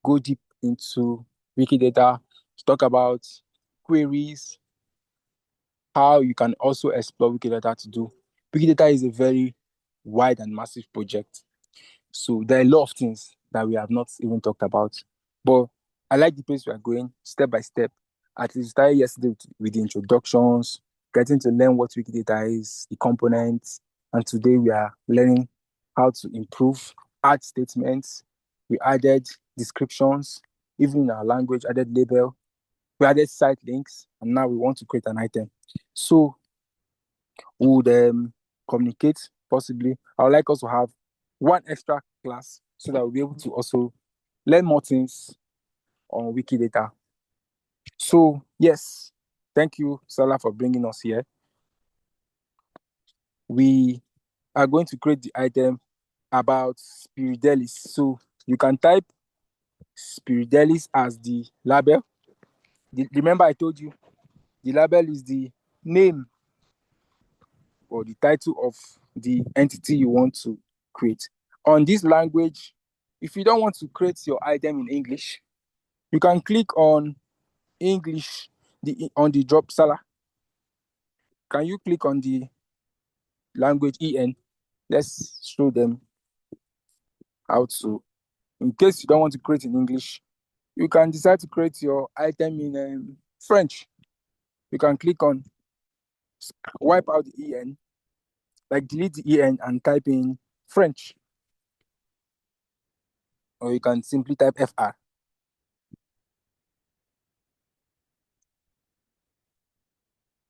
go deep into Wikidata to talk about queries, how you can also explore Wikidata to do. Wikidata is a very wide and massive project. So there are a lot of things that we have not even talked about. But I like the place we are going step by step. At least started yesterday with the introductions, getting to learn what Wikidata is, the components, and today we are learning how to improve, add statements. We added descriptions, even in our language, added label. We added site links, and now we want to create an item. So we would communicate possibly. I would like us to have one extra class so that we'll be able to also learn more things on Wikidata. So yes, thank you, Salah, for bringing us here. We are going to create the item about Spiridelis. So you can type Spiridelis as the label. Remember I told you the label is the name or the title of the entity you want to create. On this language, if you don't want to create your item in English, you can click on English on the drop Salah. Can you click on the language EN? Let's show them how to. In case you don't want to create in English, you can decide to create your item in French. You can click on wipe out the EN, like delete the EN and type in French. Or you can simply type FR.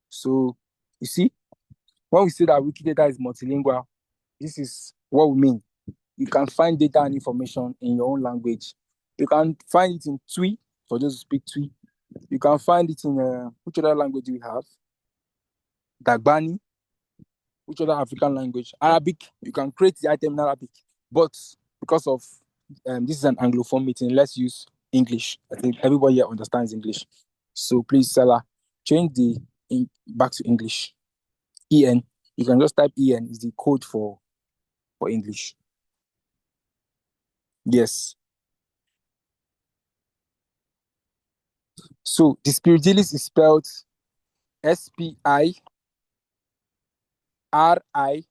So you see, when we say that Wikidata is multilingual, this is what we mean. You can find data and information in your own language. You can find it in Twi, for those who speak Twi. You can find it in which other language do we have? Dagbani, which other African language? Arabic. You can create the item in Arabic. But because of this is an Anglophone meeting, let's use English. I think everybody here understands English. So please, Salah, change back to English. EN. You can just type EN is the code for English. Yes. So the Spiridilis is spelled SPI RIDELLIS.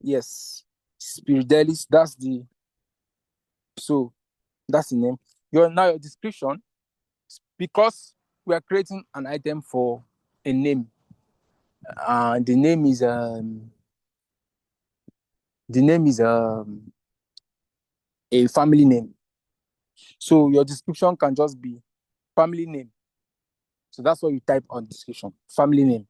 Yes, Spiridelis. That's the name. Your description, because we are creating an item for a name. The name is a family name. So your description can just be family name. So that's what you type on description, family name.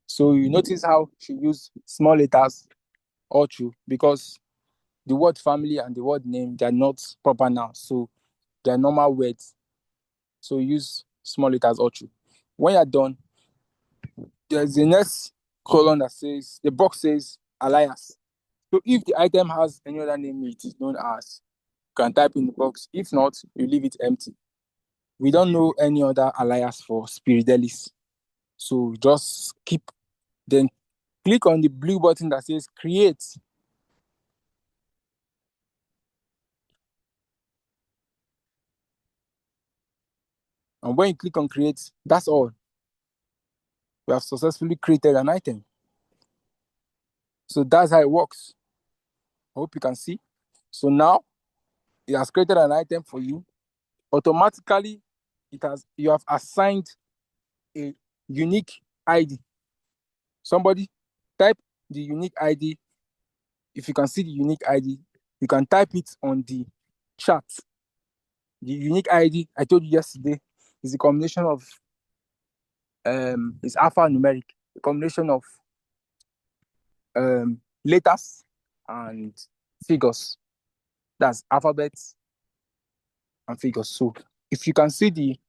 So you notice how she used small letters all through, because the word family and the word name, they are not proper nouns. So they are normal words. So use small letters all through. When you're done, there's the next column that says, the box says alias. So if the item has any other name, it is known as, you can type in the box. If not, you leave it empty. We don't know any other alias for Spiridelis. So just then click on the blue button that says create. And when you click on create, that's all. We have successfully created an item. So that's how it works. I hope you can see. So now it has created an item for you. Automatically, you have assigned a unique ID. Somebody type the unique ID. If you can see the unique ID, you can type it on the chat. The unique ID I told you yesterday is a combination of it's alphanumeric, a combination of letters and figures. That's alphabets and figures. So if you can see the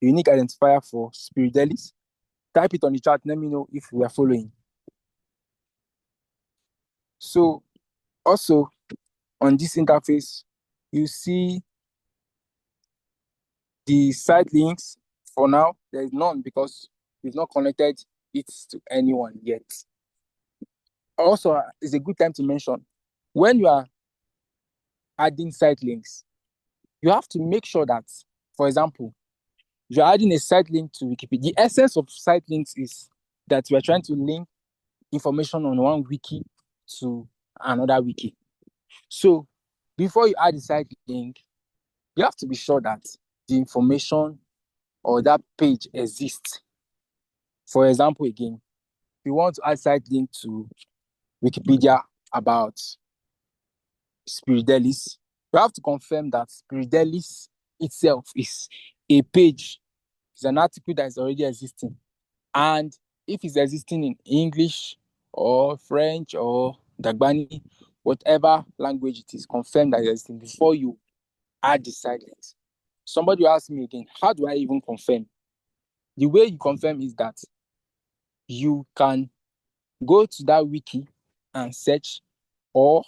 unique identifier for Spiridelis, type it on the chat. Let me know if we are following. So also on this interface, you see the site links. For now, there is none because we've not connected it to anyone yet. Also, it's a good time to mention, when you are adding site links, you have to make sure that, for example, you're adding a site link to Wikipedia. The essence of site links is that we are trying to link information on one wiki to another wiki. So before you add the site link, you have to be sure that the information or that page exists. For example, again, if you want to add site link to Wikipedia about Spiridelis, you have to confirm that Spiridelis itself is a page, is an article that is already existing. And if it's existing in English or French or Dagbani, whatever language it is, confirm that it's existing before you add the site links. Somebody will ask me again, how do I even confirm? The way you confirm is that you can go to that wiki and search, or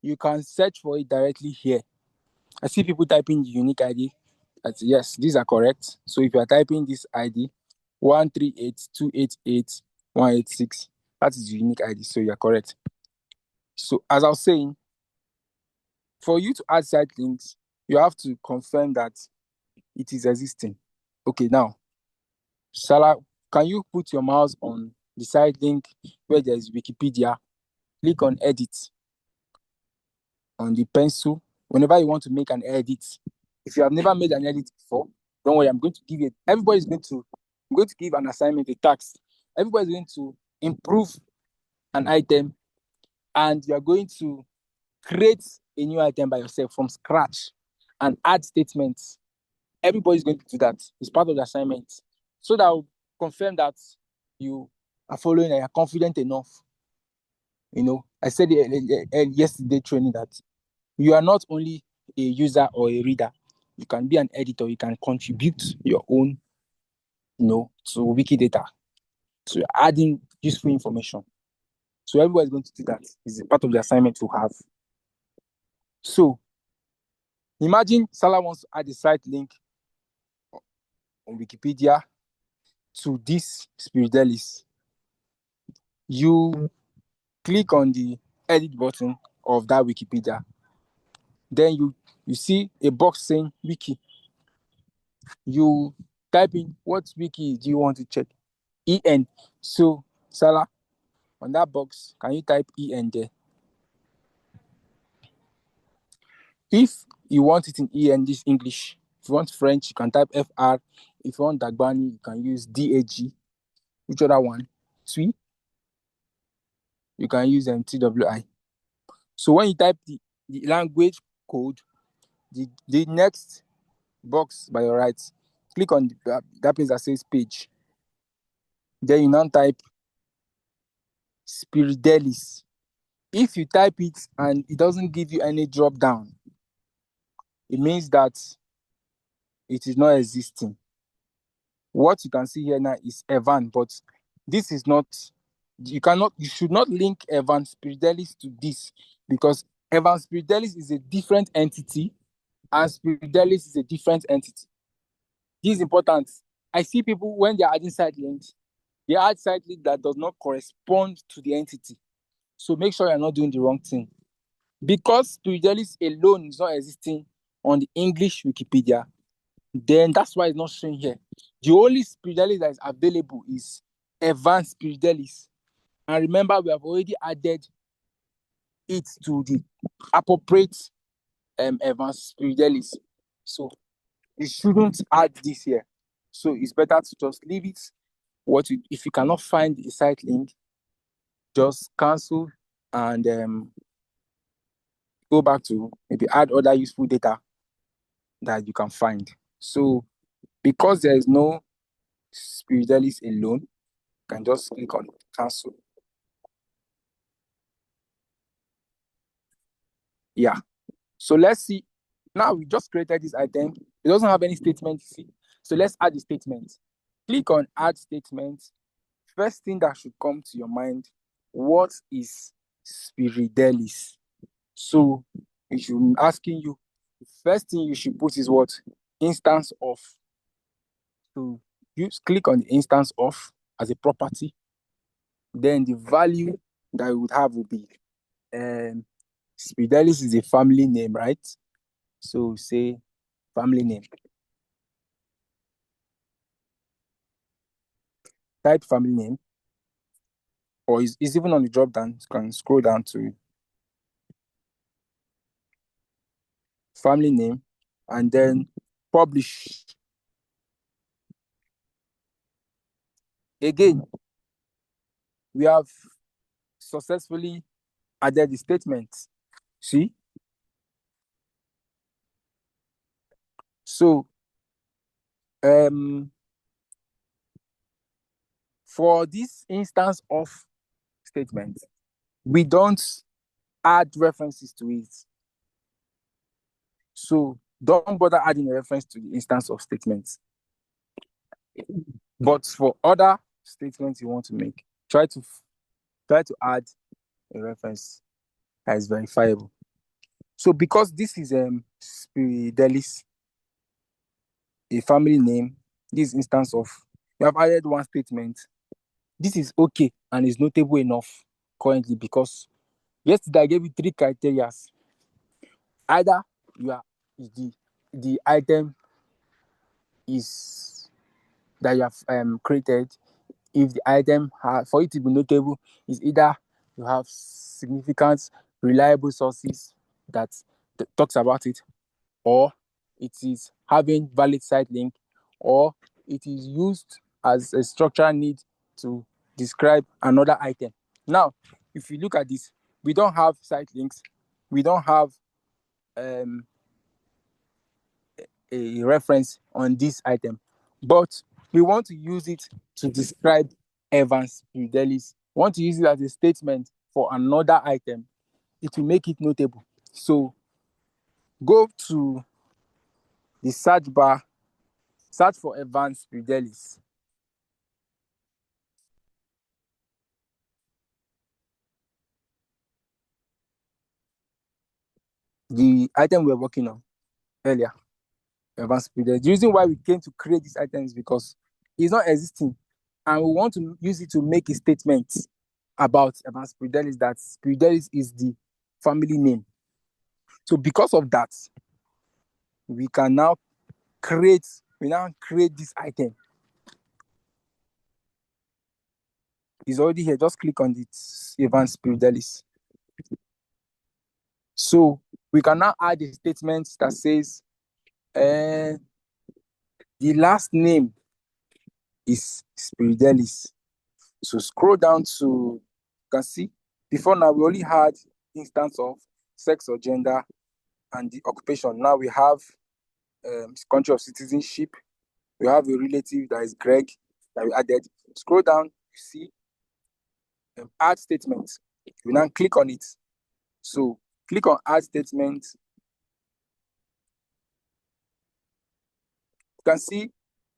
you can search for it directly here. I see people typing the unique ID. Yes, these are correct. So if you are typing this ID, 138288186, that is the unique ID. So you are correct. So as I was saying, for you to add site links, you have to confirm that it is existing. Okay, now, Salah, can you put your mouse on the site link where there is Wikipedia? Click on edit on the pencil. Whenever you want to make an edit, if you have never made an edit before, don't worry, I'm going to give I'm going to give an assignment, a task. Everybody's going to improve an item, and you're going to create a new item by yourself from scratch and add statements. Everybody's going to do that. It's part of the assignment. So that will confirm that you are following and you're confident enough. I said yesterday training that you are not only a user or a reader, you can be an editor, you can contribute your own, to Wikidata. So you're adding useful information. So everybody's going to do that. It's part of the assignment to have. So imagine Salah wants to add a site link on Wikipedia to this Spiridelis, you click on the edit button of that Wikipedia. Then you see a box saying Wiki. You type in what wiki do you want to check? EN. So, Salah, on that box, can you type EN there? If you want it in EN, this English. If you want French, you can type FR. If you want Dagbani, you can use DAG. Which other one? Twi. You can use TWI. So when you type the language code, the next box by your right, click on that place that says page. Then you now type Spiridelis. If you type it and it doesn't give you any drop down, it means that it is not existing. What you can see here now is Evan, but this is not, you should not link Evan Spiridelis to this, because Evan Spiridelis is a different entity and Spiridelis is a different entity. This is important. I see people, when they're adding site links, they add site link that does not correspond to the entity. So make sure you're not doing the wrong thing. Because Spiridelis alone is not existing on the English Wikipedia, then that's why it's not showing here. The only Spiridelis that is available is Evan Spiridelis. And remember, we have already added it to the appropriate Evan Spiridelis. So you shouldn't add this here. So it's better to just leave it. If you cannot find the site link, just cancel and go back to maybe add other useful data that you can find. So because there is no Spiridelis alone, you can just click on cancel. Yeah. So let's see. Now we just created this item. It doesn't have any statement. See. So let's add the statement. Click on add statement. First thing that should come to your mind, what is Spiridelis? So it should be asking you, the first thing you should put is what? Instance of. So you click on the instance of as a property. Then the value that you would have will be Spiridelis is a family name, right? So say family name. Type family name, or it's even on the drop down. You can scroll down to family name and then publish. Again, we have successfully added the statement. See? So for this instance of statement, we don't add references to it. So don't bother adding a reference to the instance of statements. But for other statements you want to make, try to add a reference that is verifiable. So because this is Spiridelis, a family name, this instance of, you have added one statement. This is okay and is notable enough currently because yesterday I gave you 3 criteria. Either you are the item is that you have created. If the item for it to be notable is either you have significant reliable sources that talks about it, or it is having valid site link, or it is used as a structural need to describe another item. Now, if you look at this, we don't have site links, we don't have a reference on this item, but we want to use it to describe Evans Spiridelis. We want to use it as a statement for another item. It will make it notable. So go to the search bar, search for Evans Spiridelis. The item we were working on earlier. advanced pre-release. The reason why we came to create this item is because it's not existing, and we want to use it to make a statement about advanced pre-release, that pre-release is the family name. So because of that, we now create this item. It's already here. Just click on it, advanced pre-release. So we can now add a statement that says the last name is Spiridelis. So scroll down to, you can see, before now we only had instance of sex or gender and the occupation. Now we have country of citizenship. We have a relative that is Greg that we added. Scroll down, you see add statement. You now click on it. So click on add statement. You can see,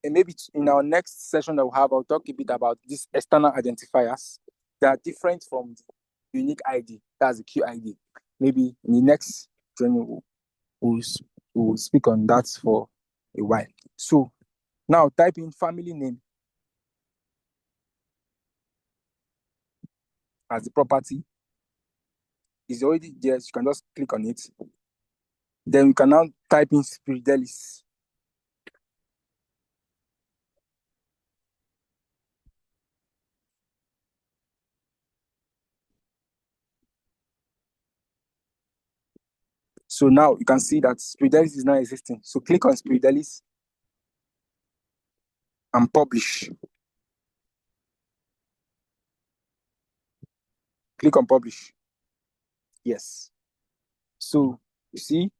and maybe in our next session that we'll have, I'll talk a bit about these external identifiers that are different from the unique ID. That's the QID. Maybe in the next training, we'll speak on that for a while. So now type in family name as the property. It's already there, so you can just click on it. Then you can now type in Spiridelis. So now you can see that Spiridelis is now existing. So click on Spiridelis and publish. Click on publish. Yes. So you see,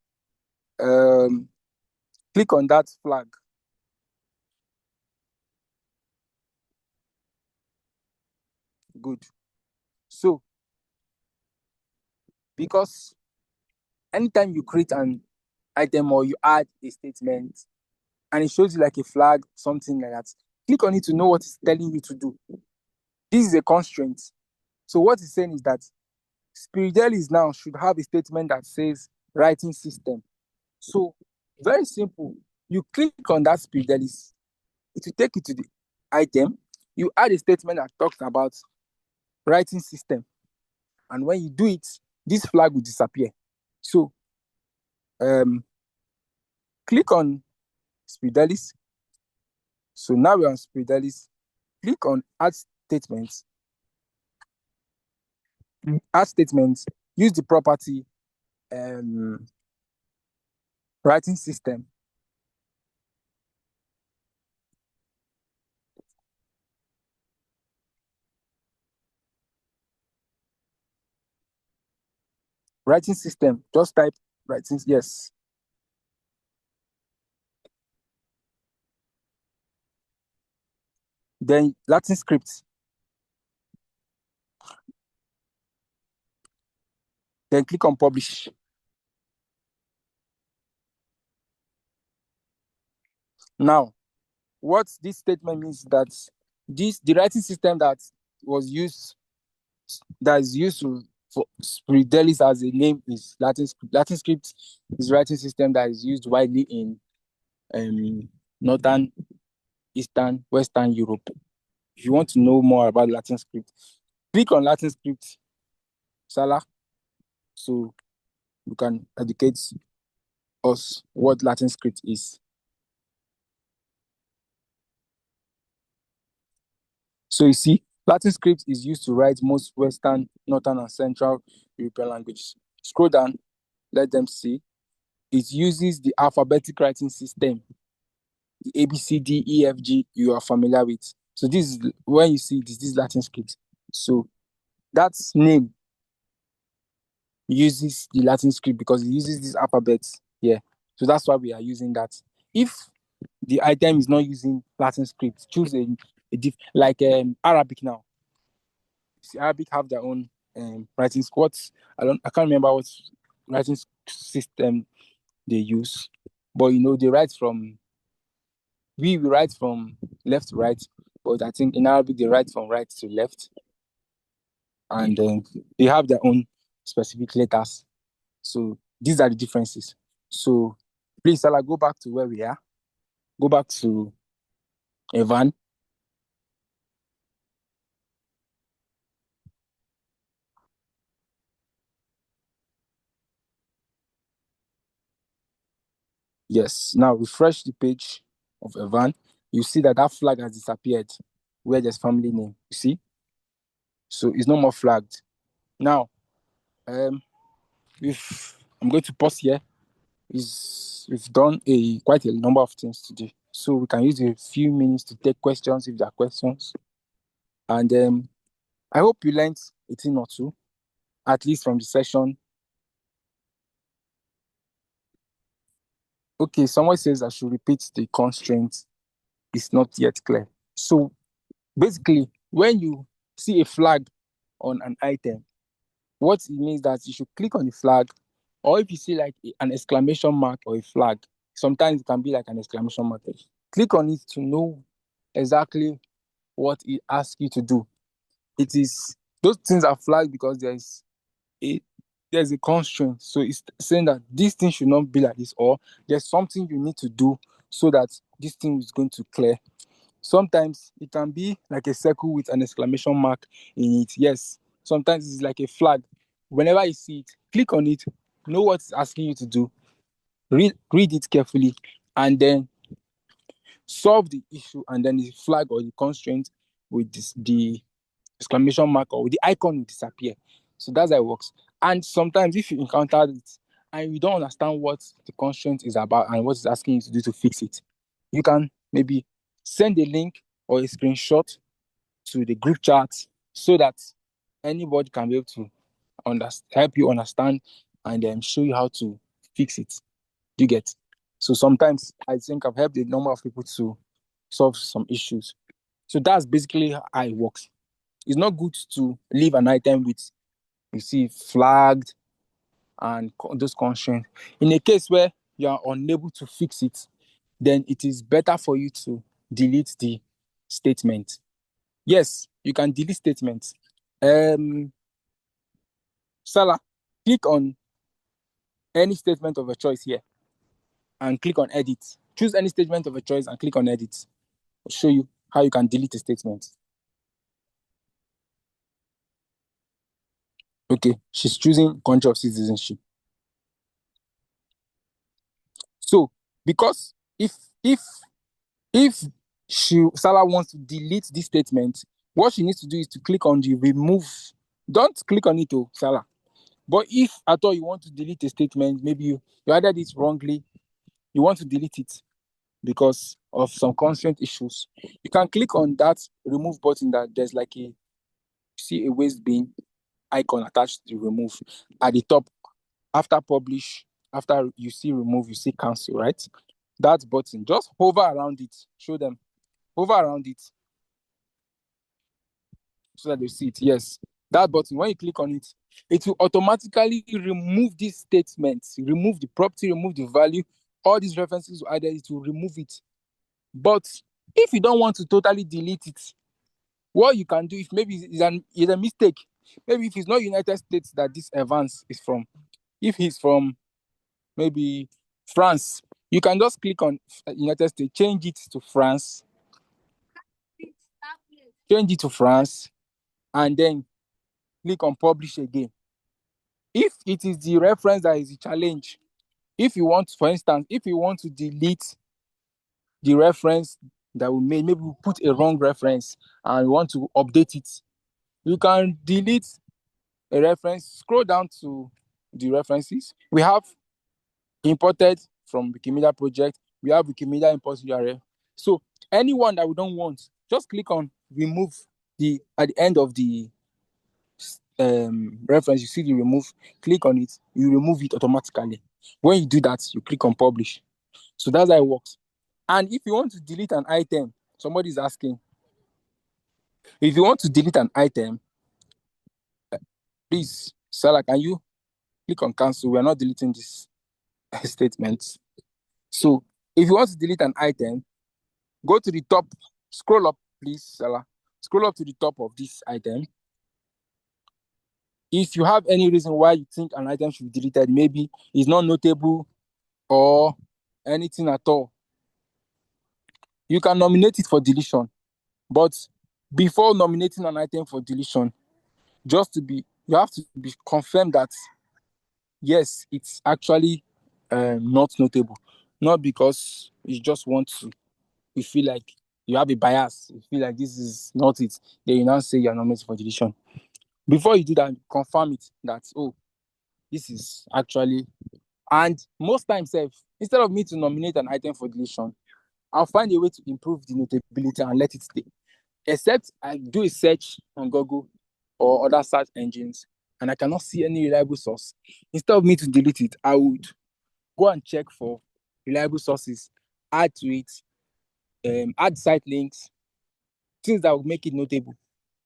click on that flag. Good. So because anytime you create an item or you add a statement and it shows you like a flag, something like that, click on it to know what it's telling you to do. This is a constraint. So what it's saying is that Spiridelis now should have a statement that says writing system. So very simple. You click on that Spiridelis, it will take you to the item. You add a statement that talks about writing system. And when you do it, this flag will disappear. So click on Spiridelis. So now we're on Spiridelis. Click on add statements. Add statements. Use the property writing system. Writing system. Just type writing. Yes. Then Latin script. Then click on publish. Now, what this statement means is that the writing system that is used for Spiridelis as a name is Latin script. Latin script is writing system that is used widely in Northern, Eastern, Western Europe. If you want to know more about Latin script, click on Latin script, Salah, so you can educate us what Latin script is. So you see, Latin script is used to write most Western, Northern, and Central European languages. Scroll down, let them see. It uses the alphabetic writing system, the A, B, C, D, E, F, G you are familiar with. So this is when you see this Latin script. So that name uses the Latin script because it uses these alphabets here. So that's why we are using that. If the item is not using Latin script, choose like Arabic now. See, Arabic have their own writing squads. I can't remember what writing system they use, but they write from. We write from left to right, but I think in Arabic they write from right to left, and they have their own specific letters. So these are the differences. So Please, Salah, go back to where we are. Go back to Evan. Yes. Now refresh the page of Evan. You see that flag has disappeared where there's family name. You see? So it's no more flagged. Now, if I'm going to pause here, we've done quite a number of things today. So we can use a few minutes to take questions if there are questions. And I hope you learned a thing or two, at least from the session. Okay, someone says I should repeat the constraint. It's not yet clear. So basically, when you see a flag on an item, what it means that you should click on the flag, or if you see like an exclamation mark or a flag, sometimes it can be like an exclamation mark. Click on it to know exactly what it asks you to do. It is those things are flagged because there's a constraint. So it's saying that this thing should not be like this, or there's something you need to do so that this thing is going to clear. Sometimes it can be like a circle with an exclamation mark in it. Yes. Sometimes it's like a flag. Whenever you see it, click on it, know what it's asking you to do, read it carefully, and then solve the issue, and then the flag or the constraint with the exclamation mark or the icon will disappear. So that's how it works. And sometimes if you encounter it and you don't understand what the constraint is about and what it's asking you to do to fix it, you can maybe send a link or a screenshot to the group chat so that anybody can be able to help you understand and then show you how to fix it. Do you get? So sometimes I think I've helped a number of people to solve some issues. So that's basically how it works. It's not good to leave an item with, you see, flagged and those constraints. In a case where you are unable to fix it, then it is better for you to delete the statement. Yes, you can delete statements. Salah, click on any statement of a choice here and click on edit. Choose any statement of a choice and click on edit. I'll show you how you can delete a statement. Okay, she's choosing country of citizenship. So, because if Salah wants to delete this statement, what she needs to do is to click on the remove. Don't click on it, Salah. But if at all you want to delete a statement, maybe you added it wrongly, you want to delete it because of some constraint issues, you can click on that remove button that there's like see a waste bin icon attached to remove at the top. After publish, after you see remove, you see cancel, right? That button, just hover around it, show them, hover around it so that they see it. Yes, that button, when you click on it, it will automatically remove these statements, remove the property, remove the value, all these references added, it will remove it. But if you don't want to totally delete it, what you can do, if maybe it's a mistake, maybe if it's not United States that this Evans is from, if he's from maybe France, you can just click on United States, change it to France, and then click on publish again. If it is the reference that is the challenge, if you want, for instance, if you want to delete the reference that we made, maybe we put a wrong reference and we want to update it, you can delete a reference, scroll down to the references. We have imported from Wikimedia project, we have Wikimedia import URL. So anyone that we don't want, just click on remove at the end of the reference, you see the remove, click on it, you remove it automatically. When you do that, you click on publish. So that's how it works. And if you want to delete an item, somebody is asking, if you want to delete an item, please, Salah, can you click on cancel? We're not deleting this statement. So if you want to delete an item, go to the top, scroll up, please, Salah. Scroll up to the top of this item. If you have any reason why you think an item should be deleted, maybe it's not notable or anything at all, you can nominate it for deletion. But before nominating an item for deletion, you have to be confirmed that yes, it's actually not notable. Not because you just want to, you feel like you have a bias, you feel like this is not it, then you now say you're nominated for deletion. Before you do that, confirm it that, oh, this is actually, and most times, instead of me to nominate an item for deletion, I'll find a way to improve the notability and let it stay. Except I do a search on Google or other search engines and I cannot see any reliable source. Instead of me to delete it, I would go and check for reliable sources, add to it, add site links, things that will make it notable,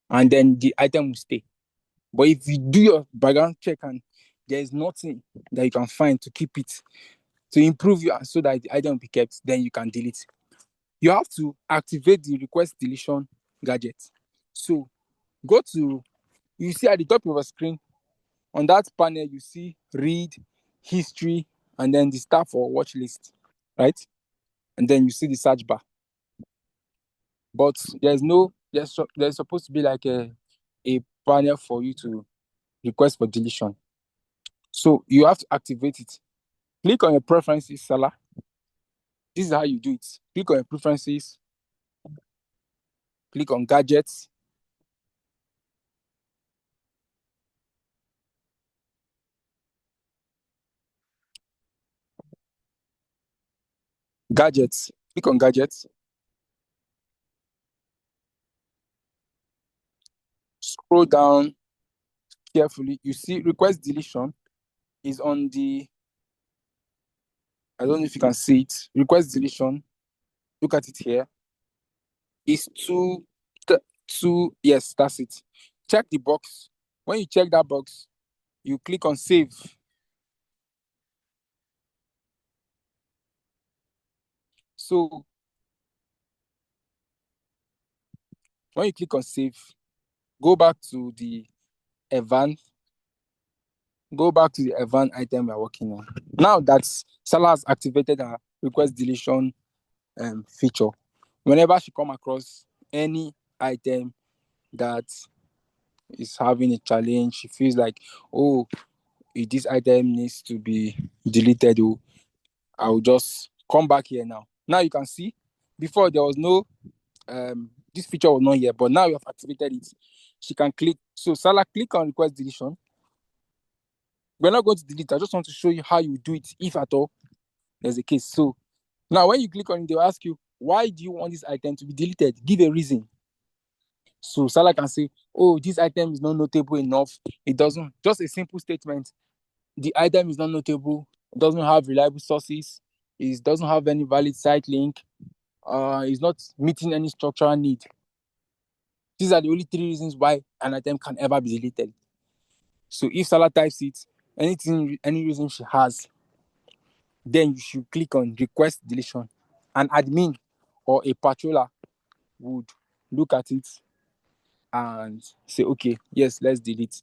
and then the item will stay. But if you do your background check and there is nothing that you can find to keep it, to improve you so that the item will be kept, then you can delete. You have to activate the request deletion gadget. So go to, you see at the top of your screen, on that panel, you see read, history, and then the star for watch list, right? And then you see the search bar. But there's supposed to be like a panel for you to request for deletion. So you have to activate it. Click on your preferences, Salah. This is how you do it. Click on your preferences, click on gadgets. Gadgets. Click on gadgets. Scroll down carefully. You see request deletion is on the, I don't know if you can see it. Request deletion. Look at it here. Is yes, that's it. Check the box. When you check that box, you click on save. So when you click on save, go back to the Evan. Go back to the Evan item we're working on. Now that Salah has activated her request deletion feature, whenever she come across any item that is having a challenge, she feels like, oh, this item needs to be deleted. Oh, I'll just come back here now. Now you can see, before there was no, this feature was not here, but now you have activated it. She can click. So Salah, click on request deletion. We're not going to delete. I just want to show you how you do it, if at all there's a case. So now when you click on it, they'll ask you, why do you want this item to be deleted? Give a reason. So Salah can say, oh, this item is not notable enough. It doesn't, just a simple statement. The item is not notable, it doesn't have reliable sources, it doesn't have any valid site link, it's not meeting any structural need. These are the only 3 reasons why an item can ever be deleted. So if Salah types it, any reason she has, then you should click on request deletion. An admin or a patroller would look at it and say, okay, yes, let's delete.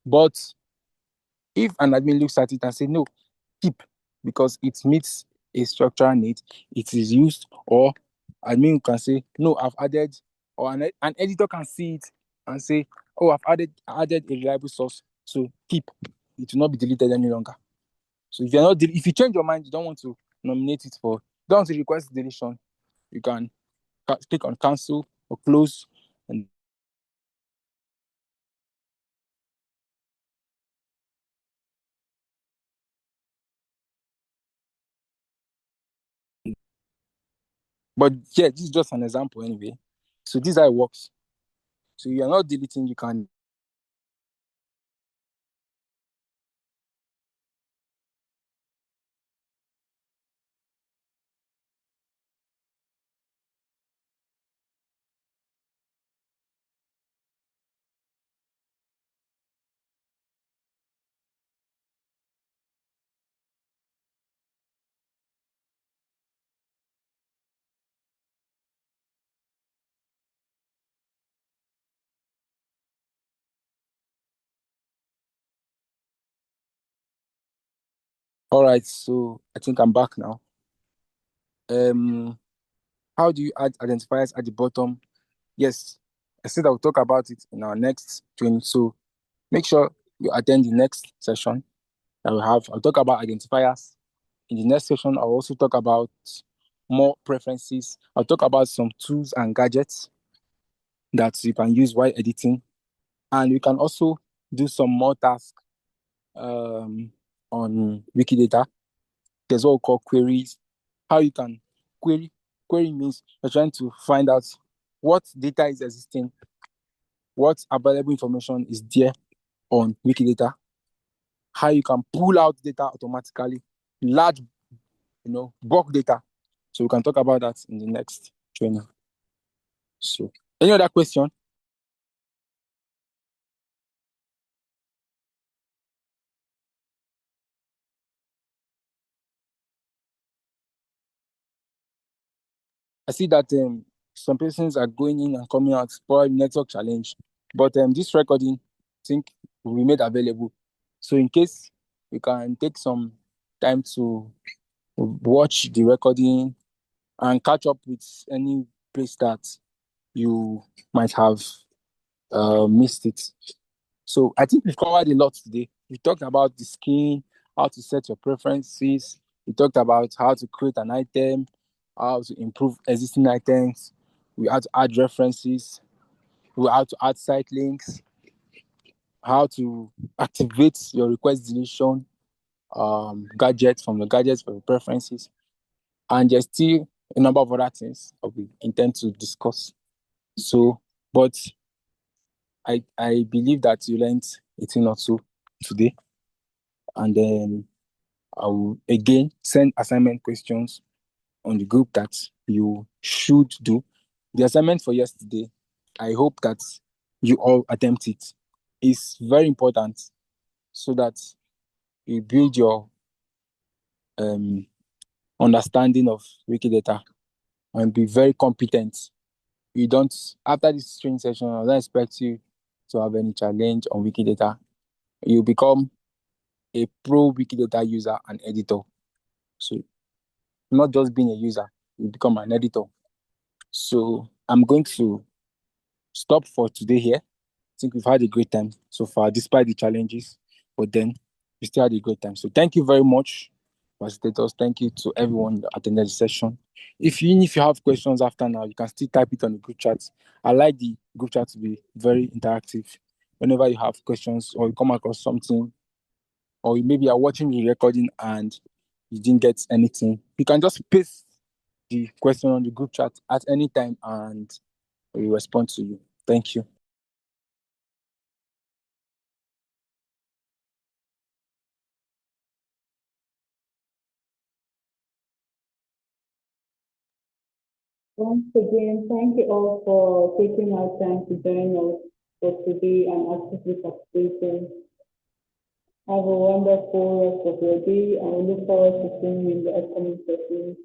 But if an admin looks at it and say, no, keep, because it meets a structural need, it is used, or admin can say, no, I've added, or an editor can see it and say, oh, I've added a reliable source, so keep. It will not be deleted any longer. So if you're not, if you change your mind, you don't want to nominate it for, don't want to request deletion, you can click on cancel or close, and but yeah, this is just an example anyway. So this is how it works. So you're not deleting, you can. All right, so I think I'm back now. how do you add identifiers at the bottom? Yes, I said I'll talk about it in our next training. So make sure you attend the next session that we have. I'll talk about identifiers. In the next session, I'll also talk about more preferences. I'll talk about some tools and gadgets that you can use while editing. And we can also do some more tasks on Wikidata. There's what we call queries. How you can query. Query means you're trying to find out what data is existing, what available information is there on Wikidata, how you can pull out data automatically, large, bulk data. So we can talk about that in the next training. So, any other question? I see that some persons are going in and coming out, probably network challenge. But this recording, I think, will be made available. So in case we can take some time to watch the recording and catch up with any place that you might have missed it. So I think we've covered a lot today. We talked about the skin, how to set your preferences. We talked about how to create an item, how to improve existing items. We had to add references. We had to add site links. How to activate your request deletion gadgets from the gadgets for your preferences. And there's still a number of other things that we intend to discuss. So, but I believe that you learned a thing or two today. And then I will again send assignment questions on the group that you should do. The assignment for yesterday, I hope that you all attempt it. It's very important so that you build your understanding of Wikidata and be very competent. You don't, after this training session, I don't expect you to have any challenge on Wikidata. You become a pro Wikidata user and editor. So not just being a user, you become an editor. So I'm going to stop for today here. I think we've had a great time so far, despite the challenges, but then we still had a great time. So thank you very much, facilitators. Thank you to everyone that attended the session. If you have questions after now, you can still type it on the group chat. I like the group chat to be very interactive. Whenever you have questions or you come across something, or maybe you're watching the recording and you didn't get anything, you can just paste the question on the group chat at any time and we will respond to you. Thank you. Once again, thank you all for taking our time to join us for today and actively participating. Have a wonderful rest of your day, and we look forward to seeing you in the upcoming sessions.